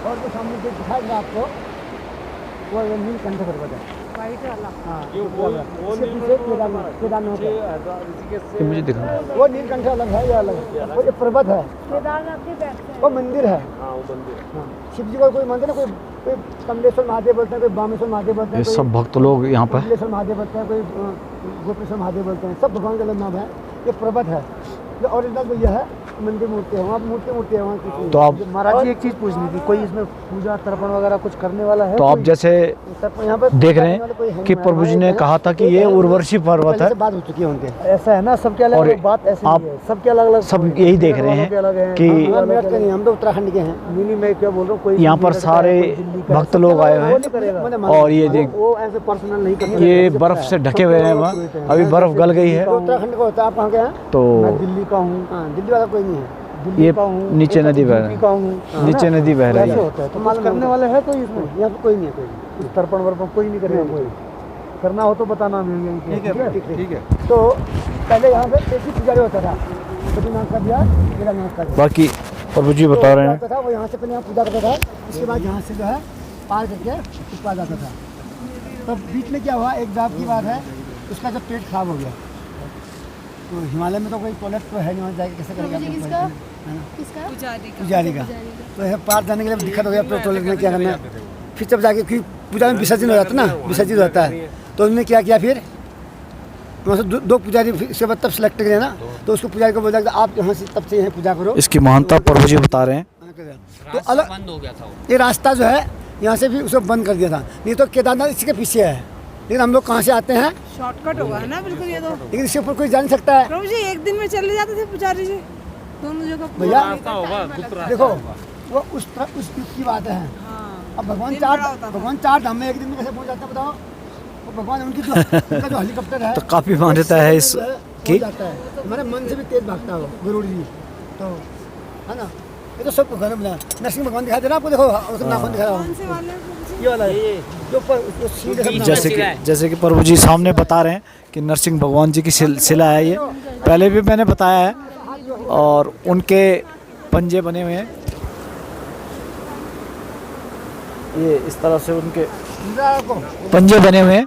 और जो सामने जो दिखाएगा आपको, वो नीलकंठ पर्वत है। केदारनाथ है। मुझे दिखा, वो नीलकंठ अलग है, ये अलग है। वो जो पर्वत है, वो मंदिर है। शिव जी का कोई मंदिर है, कोई कमलेश्वर महादेव बोलते हैं, कोई बामेश्वर महादेव बोलते हैं, ये सब भक्त लोग यहाँ पर। कमलेश्वर महादेव बोलते हैं, कोई गोपेश्वर महादेव बोलते हैं। सब भगवान का अलग नाम है। ये पर्वत है, जो ओरिजिनल तो यह है मंदिर मूर्ति है, वहाँ मूर्ति है वहाँ की। तो आप महाराज जी एक चीज पूछनी थी, कोई इसमें पूजा तर्पण वगैरह कुछ करने वाला है? तो आप जैसे यहाँ पर देख रहे हैं कि प्रभु जी ने कहा था कि ये उर्वशी पर्वत है, बात हो चुकी है उनके। ऐसा है ना, सबके अलग और अलग बात ऐसी आप ही है, सबके अलग अलग सब यही देख रहे हैं कि मेरठ के नहीं, हम तो उत्तराखंड के हैं। नहीं मैं क्या बोल रहा हूँ, कोई यहाँ पर मेरठ का है, सारे कोई दिल्ली का है, भक्त लोग आए हुए हैं और ये देख वो ऐसे पर्सनल नहीं करते। ये बर्फ से ढके हुए हैं वहाँ, अभी बर्फ गल गई है। उत्तराखंड का होता है। आप कहाँ के हैं? तो मैं दिल्ली का हूँ, दिल्ली वाला कोई नहीं है। ये नीचे नदी बह रही का है, हूँ, नीचे नदी बह रही ऐसे है। होता है। तो कुछ करने वाले है कोई इसमें? यहाँ पे कोई नहीं है, कोई नहीं। इस तर्पण वर्पण कोई नहीं करेगा कोई? करना हो तो बताना हमें। ठीक है। तो पहले यहाँ पे एक ही पुजारी होता था, बद्रीनाथ का दिया, केदारनाथ का दिया। बाकी प्रभु जी बता रहे हैं था वो यहाँ से पहले यहाँ पूजा करता था, इसके बाद यहाँ से जो है पार करके उस पार जाता था। तो बीच में क्या हुआ, एक दाब की बात है, उसका जब पेट खराब हो गया तो हिमालय में तो कोई टॉयलेट तो है नहीं, वहाँ जाके कैसे करेगा पुजारी का। तो है पार जाने के लिए दिक्कत हो गया, तो टॉयलेट में क्या करना है, फिर जब जाके फिर पूजा में विसर्जन हो जाता है ना, विसर्जित होता है, तो उन्होंने क्या किया, फिर वहाँ से दो पुजारी इसके बाद तब सेलेक्ट किया ना, तो उसको पुजारी को बोला कि आप यहाँ से तब से यहाँ पूजा करो। इसकी महानता प्रभु जी बता रहे हैं। तो अलग बंद हो गया था ये रास्ता जो है, यहाँ से भी उसको बंद कर दिया था, नहीं तो केदारनाथ इसके पीछे है। लेकिन हम लोग कहाँ से आते हैं, शॉर्टकट होगा है ना बिल्कुल ये तो। लेकिन इसके ऊपर कोई जा नहीं सकता है प्रभु जी एक दिन में चले जाते थे पुजारी जी दोनों जगह। भैया। देखो वो उस युग की बात है। अब भगवान चार धाम में एक दिन में कैसे पहुँच जाता है बताओ। वो भगवान उनकी उनका जो हेलीकॉप्टर है तो काफी मान्यता है इस की। जाता है, हमारे मन से भी तेज भागता है वो गरुड़ जी, तो है ना। ये तो सबको घर में नरसिंह भगवान दिखाई दे रहा आपको, देखो उसका नाखून दिखा रहा हूँ, ये वाला है जो ऊपर जैसे कि प्रभु जी सामने बता रहे हैं कि नरसिंह भगवान जी की शिला है। ये पहले भी मैंने बताया है, और उनके पंजे बने हुए हैं, ये इस तरह से उनके पंजे बने हुए हैं।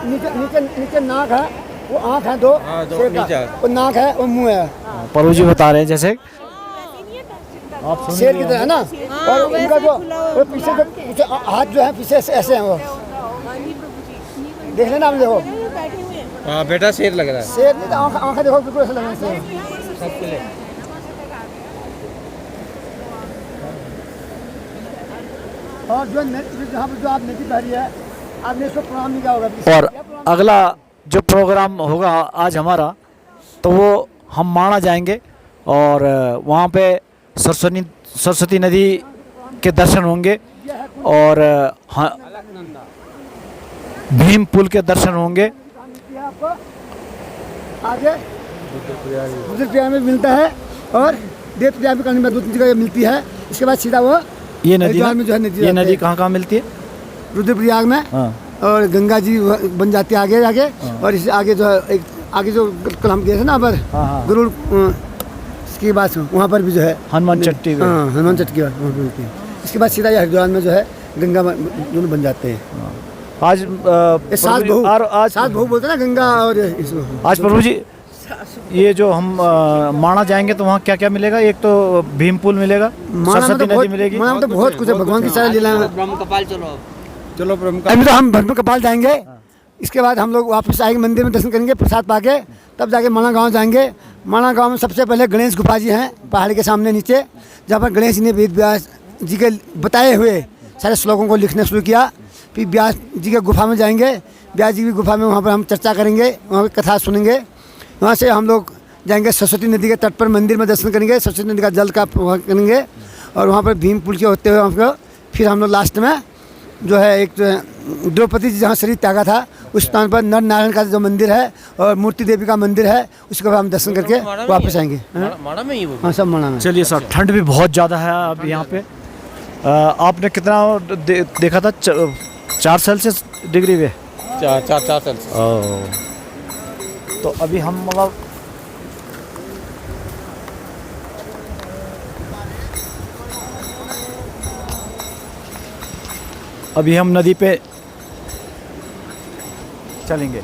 नीचे नीचे नीचे नाक है, वो आँख है दो शेर का, वो नाक है, वो मुँह है। प्रभु जी बता रहे हैं जैसे आप शेर की तरह है ना। और उनका जो वो पीछे हाथ जो है पीछे ऐसे हैं, वो देख लेना आप, देखो हाँ बेटा शेर लग रहा है। शेर नहीं, आँखें देखो बिल्कुल ऐसे लग रहे हैं। और जो जहाँ पर जो आप नदी बह रही है, आपने इसको प्रणाम नहीं किया होगा। और अगला जो प्रोग्राम होगा आज हमारा, तो वो हम माणा जाएंगे और वहाँ पे सरस्वती नदी के दर्शन होंगे, और हाँ, भीम पुल के दर्शन होंगे। आगे रुद्रप्रयाग में मिलता है, और देवप्रयाग में कहीं दो तीन जगह मिलती है। इसके बाद सीधा वो ये नदी में जो है नदी, ये नदी कहाँ कहाँ मिलती है? रुद्रप्रयाग में। हाँ। और गंगा जी बन जाती है आगे आगे, और इससे आगे जो है एक आगे जो कल हम गए थे ना पर गरुड़ इसकी बात, वहाँ पर भी जो है हनुमान चट्टी पे। हाँ, हनुमान चट्टी की बात वहाँ पर मिलती है। इसके बाद सीधा हरिद्वार में जो है गंगा दोनों बन जाते हैं। आज सात बहू, आज सात बहू बोलते हैं ना, गंगा और इसमें। आज प्रभु जी ये जो हम माणा जाएंगे तो वहाँ क्या क्या मिलेगा? एक तो भीम पुल मिलेगा, सरस्वती नदी मिलेगी, माणा में तो बहुत कुछ है, भगवान की सारी लीला है। ब्रह्म कपाल चलो अभी तो हम ब्रह्म कपाल जाएंगे, इसके बाद हम लोग वापस आएंगे, मंदिर में दर्शन करेंगे, प्रसाद पाके तब जाके माणा गांव जाएंगे। माणा गांव में सबसे पहले गणेश गुफा जी हैं पहाड़ के सामने नीचे, जहाँ पर गणेश जी ने वेद व्यास जी के बताए हुए सारे श्लोकों को लिखना शुरू किया। फिर व्यास जी के गुफा में जाएंगे, व्यास जी की गुफा में वहाँ पर हम चर्चा करेंगे, वहाँ पर कथा सुनेंगे। वहाँ से हम लोग जाएंगे सरस्वती नदी के तट पर, मंदिर में दर्शन करेंगे, सरस्वती नदी का जल का प्रवाह करेंगे, और वहाँ पर भीम पुल के होते हुए हमको फिर हम लोग लास्ट में जो है एक द्रौपदी जी जहाँ शरीर त्यागा था उस स्थान पर नर नारायण का जो मंदिर है और मूर्ति देवी का मंदिर है, उसके बाद हम दर्शन करके वापस आएंगे। माणा में ही वो। हाँ, सब माणा में। चलिए सर, ठंड भी बहुत ज़्यादा है अब यहाँ पे। आपने कितना देखा था? 4 सेल्सियस डिग्री पे? 4 सेल्सियस। तो अभी हम मतलब अभी हम नदी पे चलेंगे।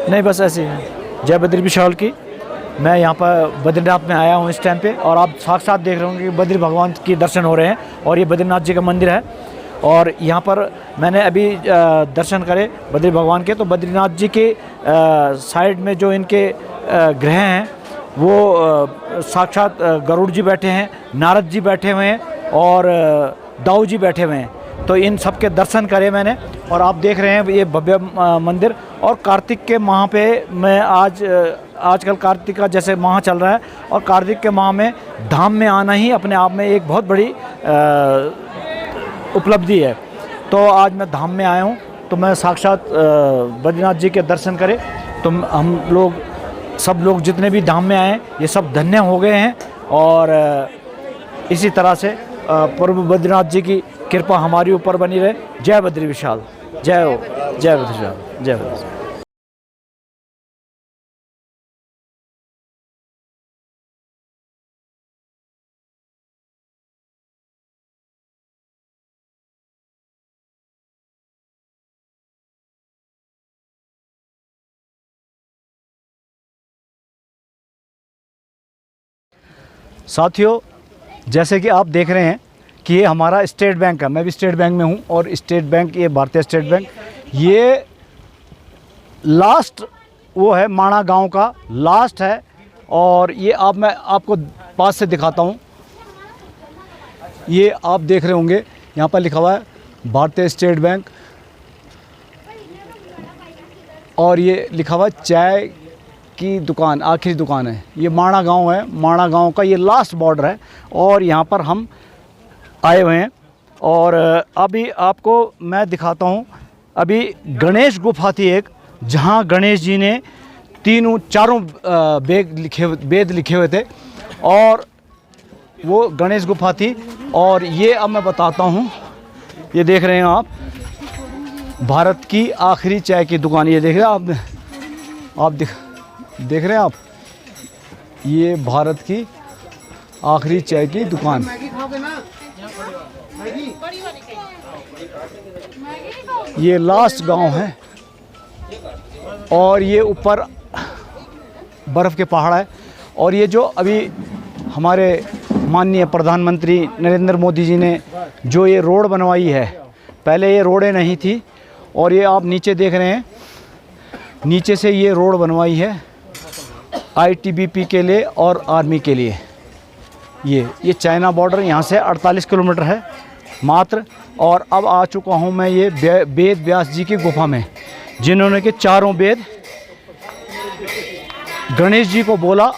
नहीं बस ऐसे ही है। जय बद्री विशाल की। मैं यहाँ पर बद्रीनाथ में आया हूँ इस टाइम पे, और आप साक्षात देख रहे होंगे कि बद्री भगवान के दर्शन हो रहे हैं, और ये बद्रीनाथ जी का मंदिर है। और यहाँ पर मैंने अभी दर्शन करे बद्री भगवान के, तो बद्रीनाथ जी के साइड में जो इनके ग्रह हैं वो साक्षात गरुड़ जी बैठे हैं, नारद जी बैठे हुए हैं, और दाऊ जी बैठे हुए हैं। तो इन सब के दर्शन करे मैंने, और आप देख रहे हैं ये भव्य मंदिर। और कार्तिक के माह पे मैं आजकल कार्तिक का जैसे माह चल रहा है, और कार्तिक के माह में धाम में आना ही अपने आप में एक बहुत बड़ी उपलब्धि है। तो आज मैं धाम में आया हूँ, तो मैं साक्षात बद्रीनाथ जी के दर्शन करे, तो हम लोग सब लोग जितने भी धाम में आए ये सब धन्य हो गए हैं। और इसी तरह से प्रभु बद्रीनाथ जी की कृपा हमारे ऊपर बनी रहे। जय बद्री विशाल, जय हो, जय बद्री विशाल, जय बद्री। साथियों, जैसे कि आप देख रहे हैं कि ये हमारा स्टेट बैंक है, मैं भी स्टेट बैंक में हूँ, और स्टेट बैंक, ये भारतीय स्टेट बैंक, ये लास्ट वो है माणा गांव का लास्ट है। और ये मैं आपको पास से दिखाता हूँ। ये आप देख रहे होंगे यहाँ पर लिखा हुआ है भारतीय स्टेट बैंक, और ये लिखा हुआ है चाय की दुकान, आखिरी दुकान है। ये माणा गांव है, माणा गांव का ये लास्ट बॉर्डर है, और यहाँ पर हम आए हुए हैं। और अभी आपको मैं दिखाता हूँ, अभी गणेश गुफा थी एक, जहाँ गणेश जी ने चारों वेद लिखे हुए थे, और वो गणेश गुफा थी। और ये अब मैं बताता हूँ, ये देख रहे हैं आप, भारत की आखिरी चाय की दुकान, ये देख रहे हैं आप देख रहे हैं आप, ये भारत की आखिरी चाय की दुकान। ये लास्ट गांव है, और ये ऊपर बर्फ़ के पहाड़ है। और ये जो अभी हमारे माननीय प्रधानमंत्री नरेंद्र मोदी जी ने जो ये रोड बनवाई है, पहले ये रोडें नहीं थी, और ये आप नीचे देख रहे हैं, नीचे से ये रोड बनवाई है आईटीबीपी के लिए और आर्मी के लिए। ये चाइना बॉर्डर यहाँ से 48 किलोमीटर है मात्र। और अब आ चुका हूँ मैं ये वेद व्यास जी की गुफा में, जिन्होंने के चारों वेद गणेश जी को बोला,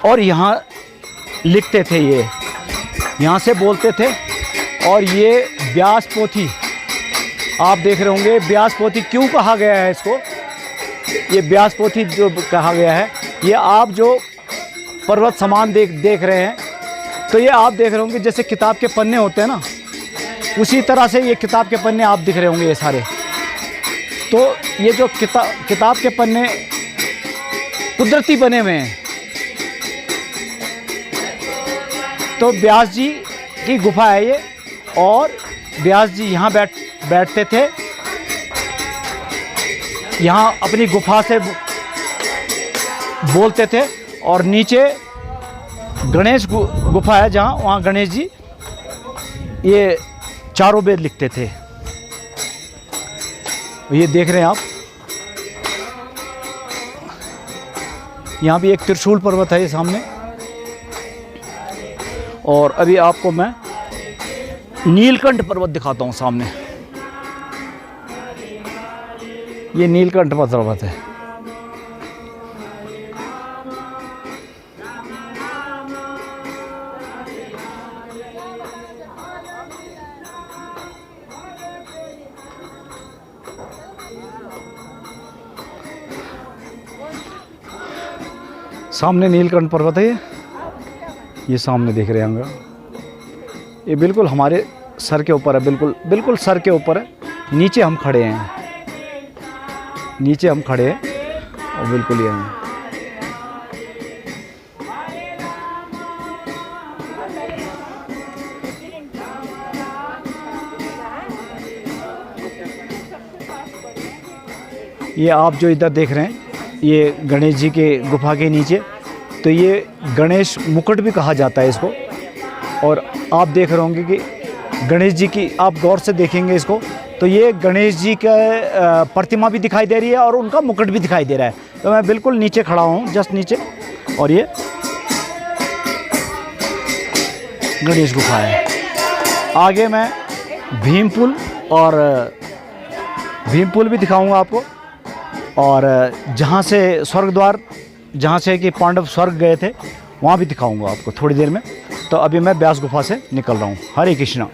और यहाँ लिखते थे, ये यहाँ से बोलते थे। और ये व्यास पोथी आप देख रहे होंगे, व्यास पोथी क्यों कहा गया है इसको, ये व्यास पोथी जो कहा गया है, ये आप जो पर्वत समान देख रहे हैं, तो ये आप देख रहे होंगे जैसे किताब के पन्ने होते हैं ना, उसी तरह से ये किताब के पन्ने आप दिख रहे होंगे ये सारे। तो ये जो किताब के पन्ने कुदरती बने हुए हैं। तो व्यास जी की गुफा है ये, और व्यास जी यहाँ बैठते थे, यहाँ अपनी गुफा से बोलते थे। और नीचे गणेश गुफा है, जहाँ वहाँ गणेश जी ये चारों वेद लिखते थे। ये देख रहे हैं आप, यहाँ भी एक त्रिशूल पर्वत है ये सामने। और अभी आपको मैं नीलकंठ पर्वत दिखाता हूँ सामने, ये नीलकंठ पर्वत है। सामने नीलकंठ पर्वत है ये सामने देख रहे होंगे, ये बिल्कुल हमारे सर के ऊपर है, बिल्कुल सर के ऊपर है। नीचे हम खड़े हैं, नीचे हम खड़े हैं, और बिल्कुल ये हैं। ये आप जो इधर देख रहे हैं, ये गणेश जी के गुफा के नीचे। तो ये गणेश मुकुट भी कहा जाता है इसको। और आप देख रहे होंगे कि गणेश जी की, आप गौर से देखेंगे इसको, तो ये गणेश जी का प्रतिमा भी दिखाई दे रही है और उनका मुकुट भी दिखाई दे रहा है। तो मैं बिल्कुल नीचे खड़ा हूँ, जस्ट नीचे, और ये गणेश गुफा है। आगे मैं भीम पुल भी दिखाऊंगा आपको, और जहाँ से स्वर्ग द्वार, जहाँ से कि पांडव स्वर्ग गए थे, वहाँ भी दिखाऊंगा आपको थोड़ी देर में। तो अभी मैं ब्यास गुफा से निकल रहा हूँ। हरे कृष्णा।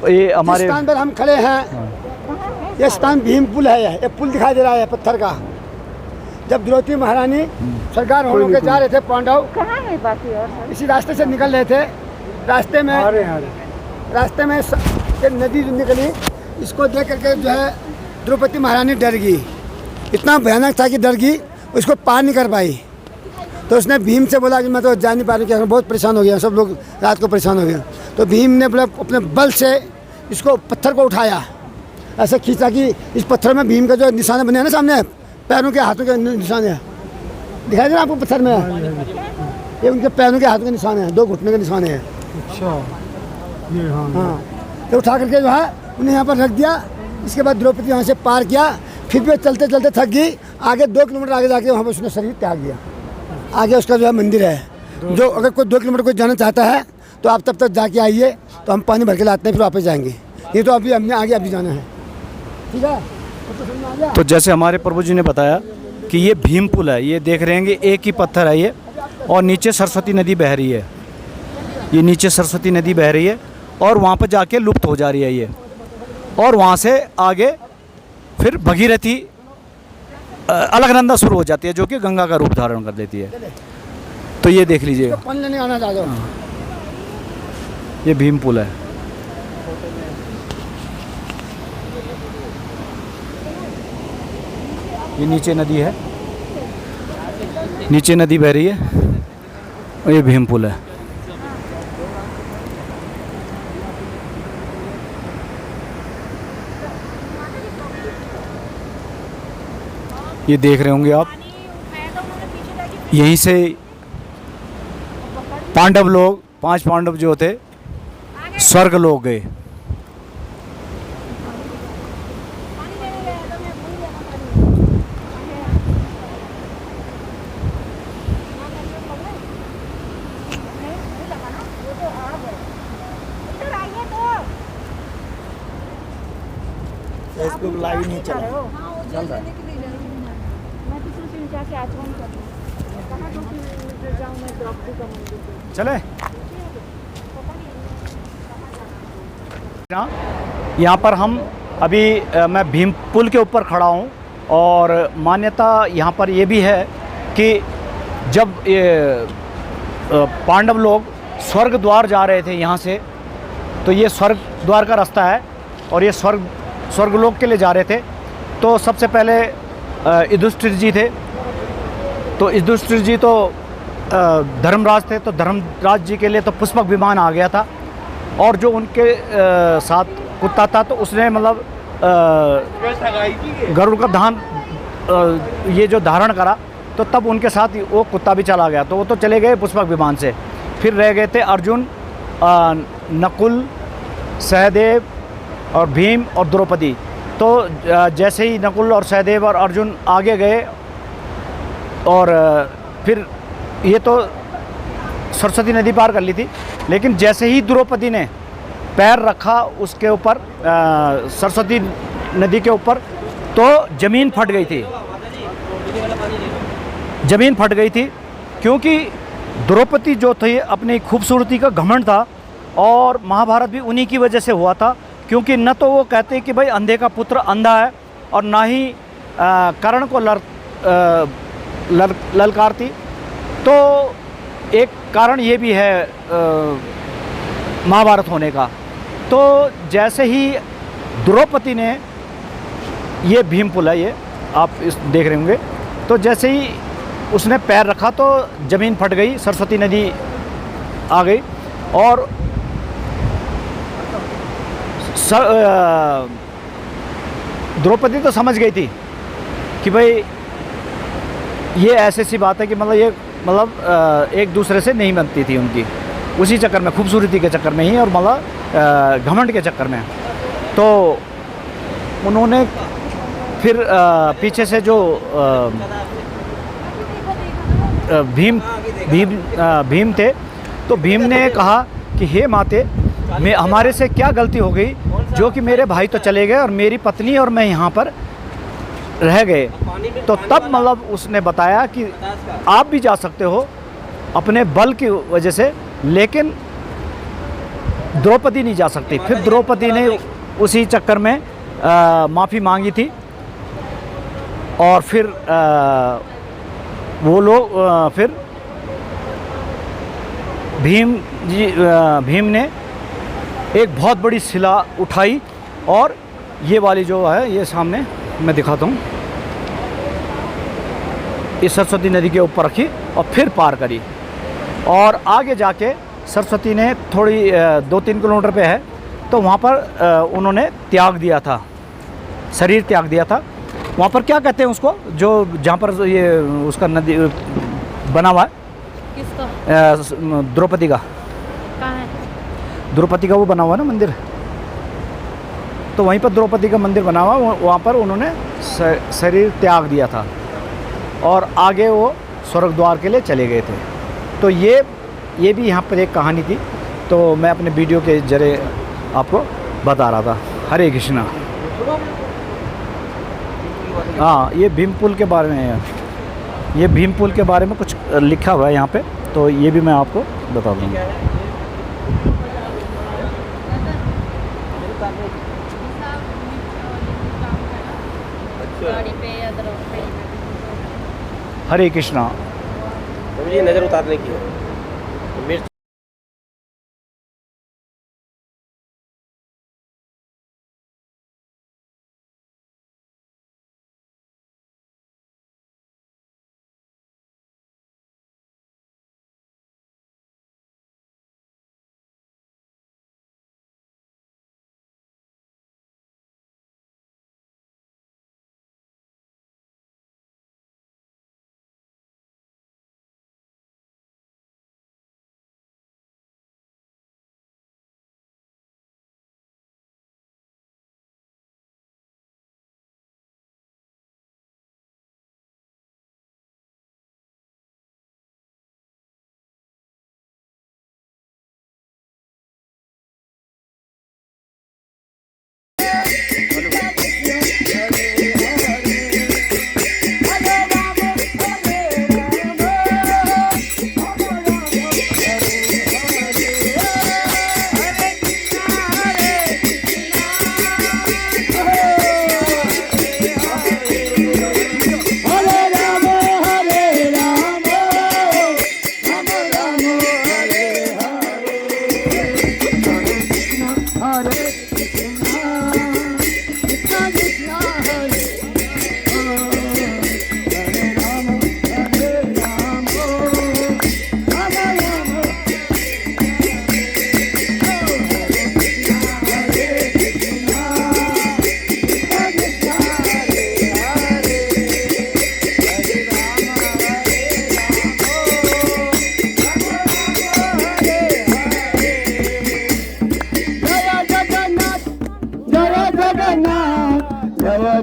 ये हमारे स्थान पर हम खड़े हैं, ये स्थान भीम पुल है। ये पुल दिखाई दे रहा है पत्थर का। जब द्रौपदी महारानी सरकार होने के जा रहे थे, पांडव इसी रास्ते से निकल रहे थे। रास्ते में एक नदी जो निकली, इसको देख करके जो है द्रौपदी महारानी डर गई। इतना भयानक था कि डर गई, उसको पार नहीं कर पाई। तो उसने भीम से बोला कि मैं तो जा नहीं पा रही, कि बहुत परेशान हो गया, सब लोग रात को परेशान हो गया। तो भीम ने अपने बल से इसको पत्थर को उठाया, ऐसे खींचा कि इस पत्थर में भीम का जो निशान बने हैं ना, सामने पैरों के हाथों के निशान है, दिखाई दे रहा आपको पत्थर में? ये उनके पैरों के हाथों के निशान है, 2 घुटने के निशान है। अच्छा, ये हाँ, तो उठा करके जो है उन्हें यहाँ पर रख दिया। इसके बाद द्रौपदी यहाँ से पार किया, फिर भी चलते चलते थक गई। आगे 2 किलोमीटर आगे जाके वहाँ पर उसने शरीर त्याग दिया। आगे उसका जो है मंदिर है, जो अगर कोई 2 किलोमीटर कोई जाना चाहता है तो आप तब तक जाके आइए, तो हम पानी भर के लाते हैं, फिर वापस जाएंगे। ये तो अभी हमने आगे अभी जाना है, ठीक है। तो जैसे हमारे प्रभु जी ने बताया कि ये भीम पुल है, ये देख रहे हैं कि एक ही पत्थर है ये, और नीचे सरस्वती नदी बह रही है। ये नीचे सरस्वती नदी बह रही है और वहाँ पर जाके लुप्त हो जा रही है ये। और वहाँ से आगे फिर भगीरथी अलकनंदा शुरू हो जाती है, जो कि गंगा का रूप धारण कर लेती है। तो ये देख लीजिए, पानी लेने आना चाहते हो। ये भीम पुल है। ये नीचे नदी है, नीचे नदी बह रही है, और ये भीम पुल है। ये देख रहे होंगे आप, यहीं से पांडव लोग, 5 पांडव जो थे, स्वर्ग लोग गए। फेसबुक लाइव नहीं चल रहा है। चले यहाँ पर हम अभी मैं भीम पुल के ऊपर खड़ा हूँ, और मान्यता यहाँ पर ये भी है कि जब ये पांडव लोग स्वर्ग द्वार जा रहे थे यहाँ से, तो ये स्वर्ग द्वार का रास्ता है, और ये स्वर्गलोक के लिए जा रहे थे। तो सबसे पहले युधिष्ठिर जी थे, तो युधिष्ठिर जी तो धर्मराज थे, तो धर्मराज जी के लिए तो पुष्पक विमान आ गया था, और जो उनके साथ कुत्ता था, तो उसने मतलब गरुड़ का धान ये जो धारण करा, तो तब उनके साथ वो कुत्ता भी चला गया। तो वो तो चले गए पुष्पक विमान से। फिर रह गए थे अर्जुन, नकुल, सहदेव और भीम और द्रौपदी। तो जैसे ही नकुल और सहदेव और अर्जुन आगे गए, और फिर ये तो सरस्वती नदी पार कर ली थी, लेकिन जैसे ही द्रौपदी ने पैर रखा उसके ऊपर, सरस्वती नदी के ऊपर, तो ज़मीन फट गई थी। ज़मीन फट गई थी क्योंकि द्रौपदी जो थी अपनी खूबसूरती का घमंड था, और महाभारत भी उन्हीं की वजह से हुआ था। क्योंकि न तो वो कहते कि भाई अंधे का पुत्र अंधा है, और ना ही कर्ण को ललकारती। तो एक कारण ये भी है महाभारत होने का। तो जैसे ही द्रौपदी ने, ये भीम पुल है, ये आप इस देख रहे होंगे, तो जैसे ही उसने पैर रखा तो ज़मीन फट गई, सरस्वती नदी आ गई, और द्रौपदी तो समझ गई थी कि भाई ये ऐसी सी बात है कि मतलब ये मतलब एक दूसरे से नहीं बनती थी उनकी, उसी चक्कर में, खूबसूरती के चक्कर में ही और मतलब घमंड के चक्कर में। तो उन्होंने फिर पीछे से जो भीम थे, तो भीम ने कहा कि हे माते, मैं हमारे से क्या गलती हो गई जो कि मेरे भाई तो चले गए और मेरी पत्नी और मैं यहाँ पर रह गए। तो तब मतलब उसने बताया कि आप भी जा सकते हो अपने बल की वजह से, लेकिन द्रौपदी नहीं जा सकती। फिर द्रौपदी ने उसी चक्कर में माफ़ी मांगी थी और फिर वो लोग फिर भीम ने एक बहुत बड़ी शिला उठाई और ये वाली जो है, ये सामने मैं दिखाता हूँ, इस सरस्वती नदी के ऊपर रखी और फिर पार करी। और आगे जाके सरस्वती ने थोड़ी 2-3 किलोमीटर पे है, तो वहाँ पर उन्होंने त्याग दिया था, शरीर त्याग दिया था। वहाँ पर क्या कहते हैं उसको, जो जहाँ पर ये उसका नदी बना हुआ है, किसका? द्रौपदी का, कहाँ है? द्रौपदी का वो बना हुआ है ना मंदिर, तो वहीं पर द्रौपदी का मंदिर बना हुआ, वहाँ पर उन्होंने शरीर त्याग दिया था और आगे वो स्वर्ग द्वार के लिए चले गए थे। तो ये भी यहाँ पर एक कहानी थी, तो मैं अपने वीडियो के जरिए आपको बता रहा था। हरे कृष्णा। हाँ, ये भीम पुल के बारे में है, ये भीम पुल के बारे में कुछ लिखा हुआ है यहाँ पे, तो ये भी मैं आपको बता दूँगा। हरे कृष्णा। ये नज़र उतारने की है। मिर्च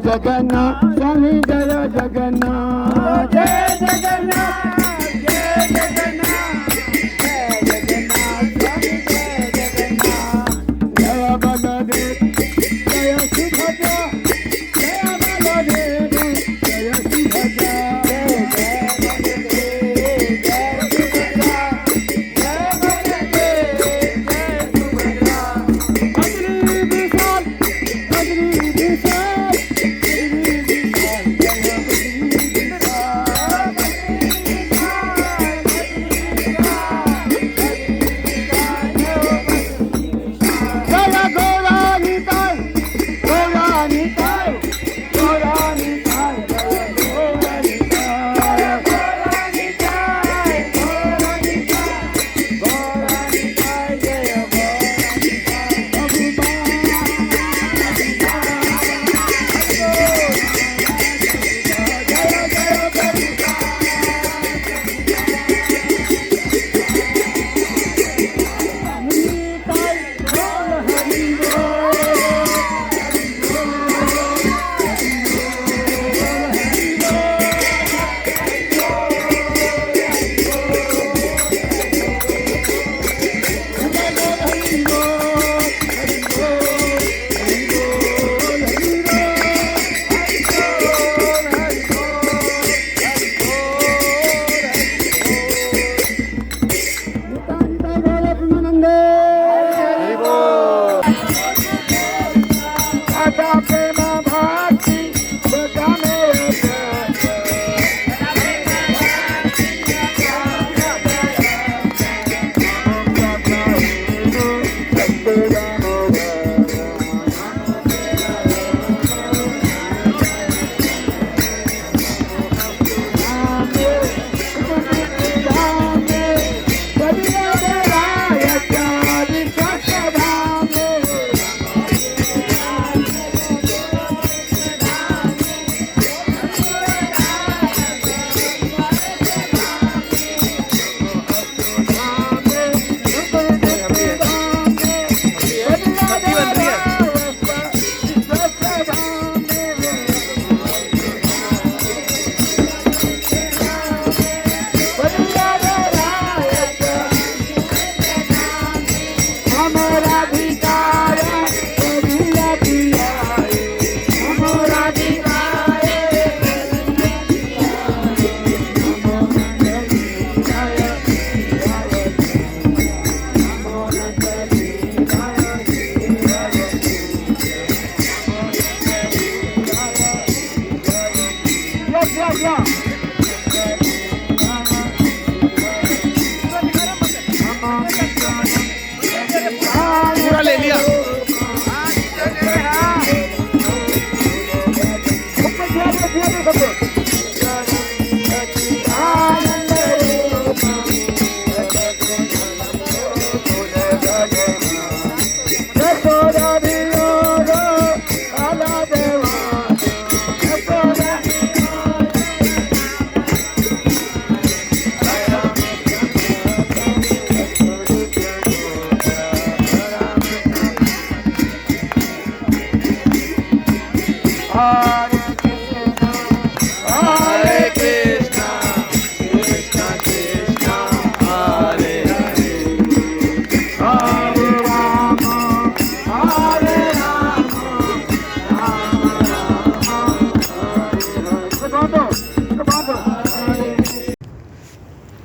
जगन्नाथ स्वामी जय जगन्नाथ, जय जगन्नाथ, जय जगन्नाथ, जय जगन्नाथ स्वामी जय जगन्नाथ। जय बलदेव जय सुभद्रा, जय बलदेव जय सुभद्रा, जय बलदेव जय सुभद्रा, जय बलदेव जय सुभद्रा। अग्नि विशाल, अग्नि विशाल, जय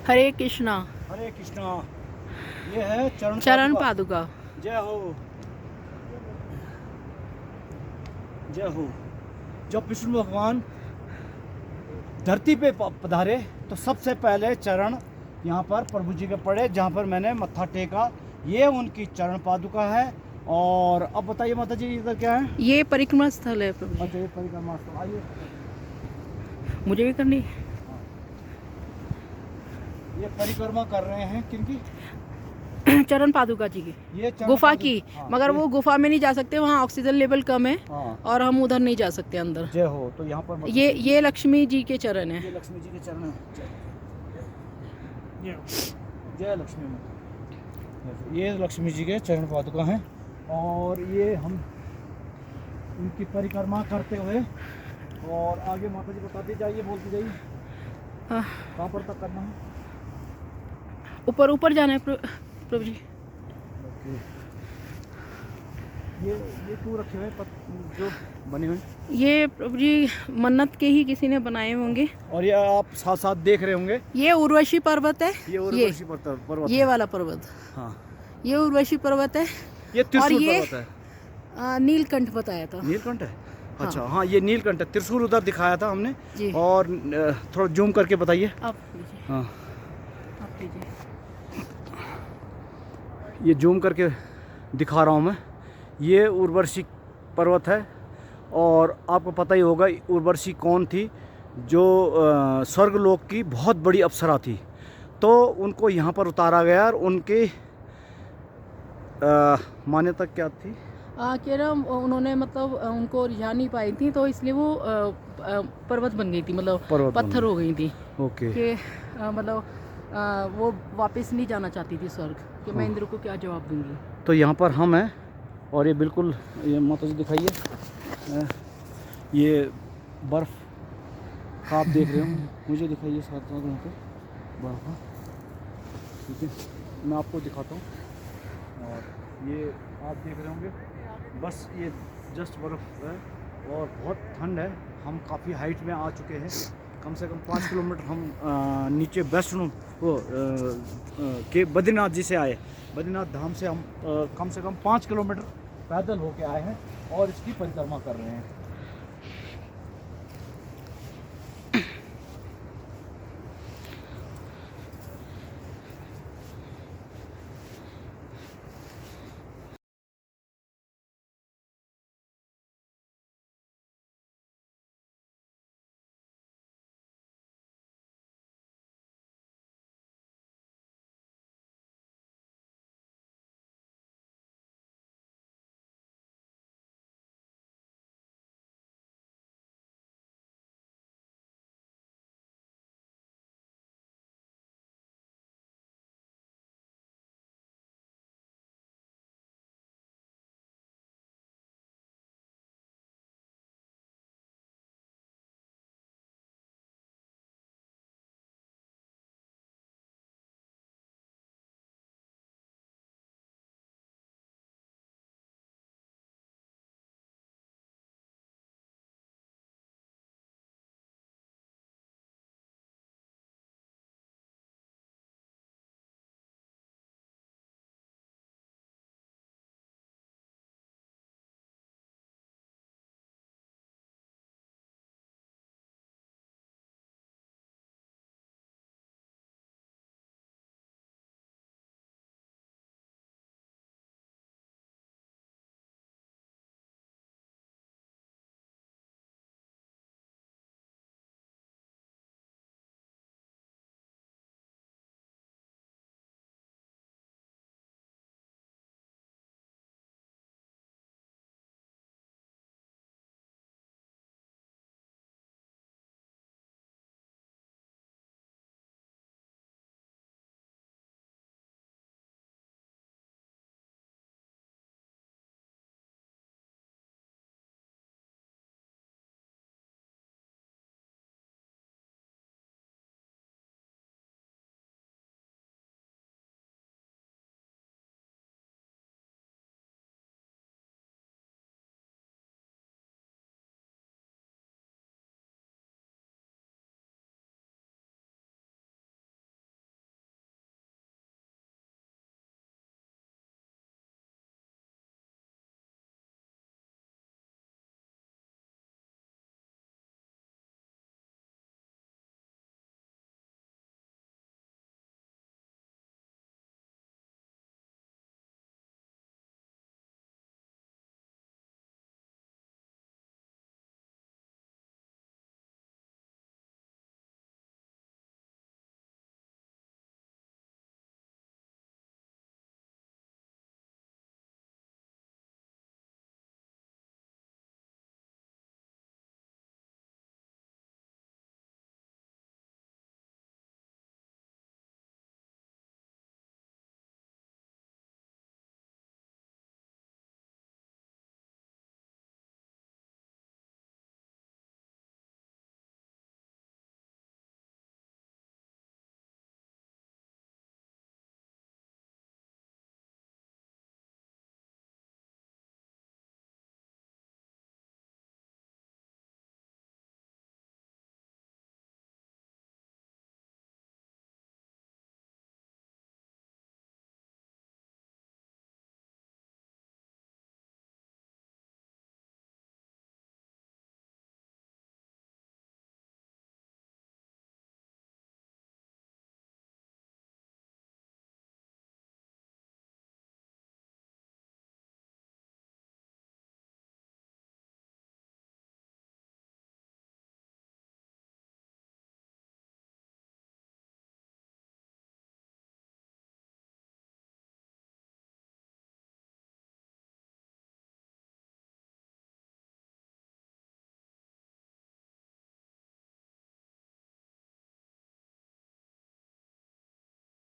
हरे कृष्णा। हरे कृष्णा। ये है चरण पादुका। जय हो, जय हो। जब विष्णु भगवान धरती पे पधारे तो सबसे पहले चरण यहाँ पर प्रभु जी के पड़े, जहाँ पर मैंने मत्था टेका। ये उनकी चरण पादुका है। और अब बताइए माता जी, इधर क्या है? ये परिक्रमा स्थल है प्रभु जी। अच्छा, ये परिक्रमा स्थल। आइए, मुझे भी करनी। ये परिक्रमा कर रहे हैं किनकी? चरण पादुका जी की, ये चरण गुफा पादुका- की। हाँ, मगर वो गुफा में नहीं जा सकते, वहाँ ऑक्सीजन लेवल कम है हाँ। और हम उधर नहीं जा सकते अंदर। जय हो। तो यहाँ पर ये लक्ष्मी जी के चरण है। ये लक्ष्मी जी के चरण हैं। जय लक्ष्मी माता। ये लक्ष्मी जी के चरण पादुका हैं। और ये हम उनकी परिक्रमा करते हुए और आगे माता जी बताती जाइए, बोलती जाइए हाँ। कहाँ पर तक करना है? ऊपर ऊपर जाना है प्रभु जी। ये क्यों रखे हुए जो बने हुए? ये प्रभु जी मन्नत के ही किसी ने बनाए होंगे। और ये आप साथ साथ देख रहे होंगे, ये उर्वशी पर्वत है। ये उर्वशी पर्वत ये है। वाला पर्वत, हाँ, ये उर्वशी पर्वत है। ये त्रिशूल ये पर्वत है। नीलकंठ बताया था। नीलकंठ है। अच्छा, हाँ, ये नीलकंठ है। त्रिशूल उधर दिखाया था हमने जी। और थोड़ा जूम करके बताइए। आप लीजिए, हाँ, आप लीजिए। ये जूम करके दिखा रहा हूँ मैं। ये उर्वशी पर्वत है। और आपको पता ही होगा उर्वशी कौन थी, जो स्वर्गलोक की बहुत बड़ी अप्सरा थी। तो उनको यहाँ पर उतारा गया और उनके मान्यता क्या थी? कह रहा उन्होंने मतलब उनको रिझा नहीं पाई थी, तो इसलिए वो पर्वत बन गई थी, मतलब पर्वत बन पत्थर हो गई थी ओके। कि मतलब वो वापस नहीं जाना चाहती थी स्वर्ग, कि मैं इंद्र को क्या जवाब दूंगी। तो यहाँ पर हम हैं और ये बिल्कुल, ये माता जी दिखाइए, ये बर्फ़ आप देख रहे हो, मुझे दिखाइए साथ साथ यहाँ पे बर्फ़ है। ठीक है, मैं आपको दिखाता हूँ। और ये आप देख रहे होंगे, बस ये जस्ट बर्फ़ है और बहुत ठंड है। हम काफ़ी हाइट में आ चुके हैं, कम से कम 5 किलोमीटर हम नीचे वैष्णो के बद्रीनाथ जी से आए। बद्रीनाथ धाम से हम कम 5 किलोमीटर पैदल होके आए हैं और इसकी परिक्रमा कर रहे हैं।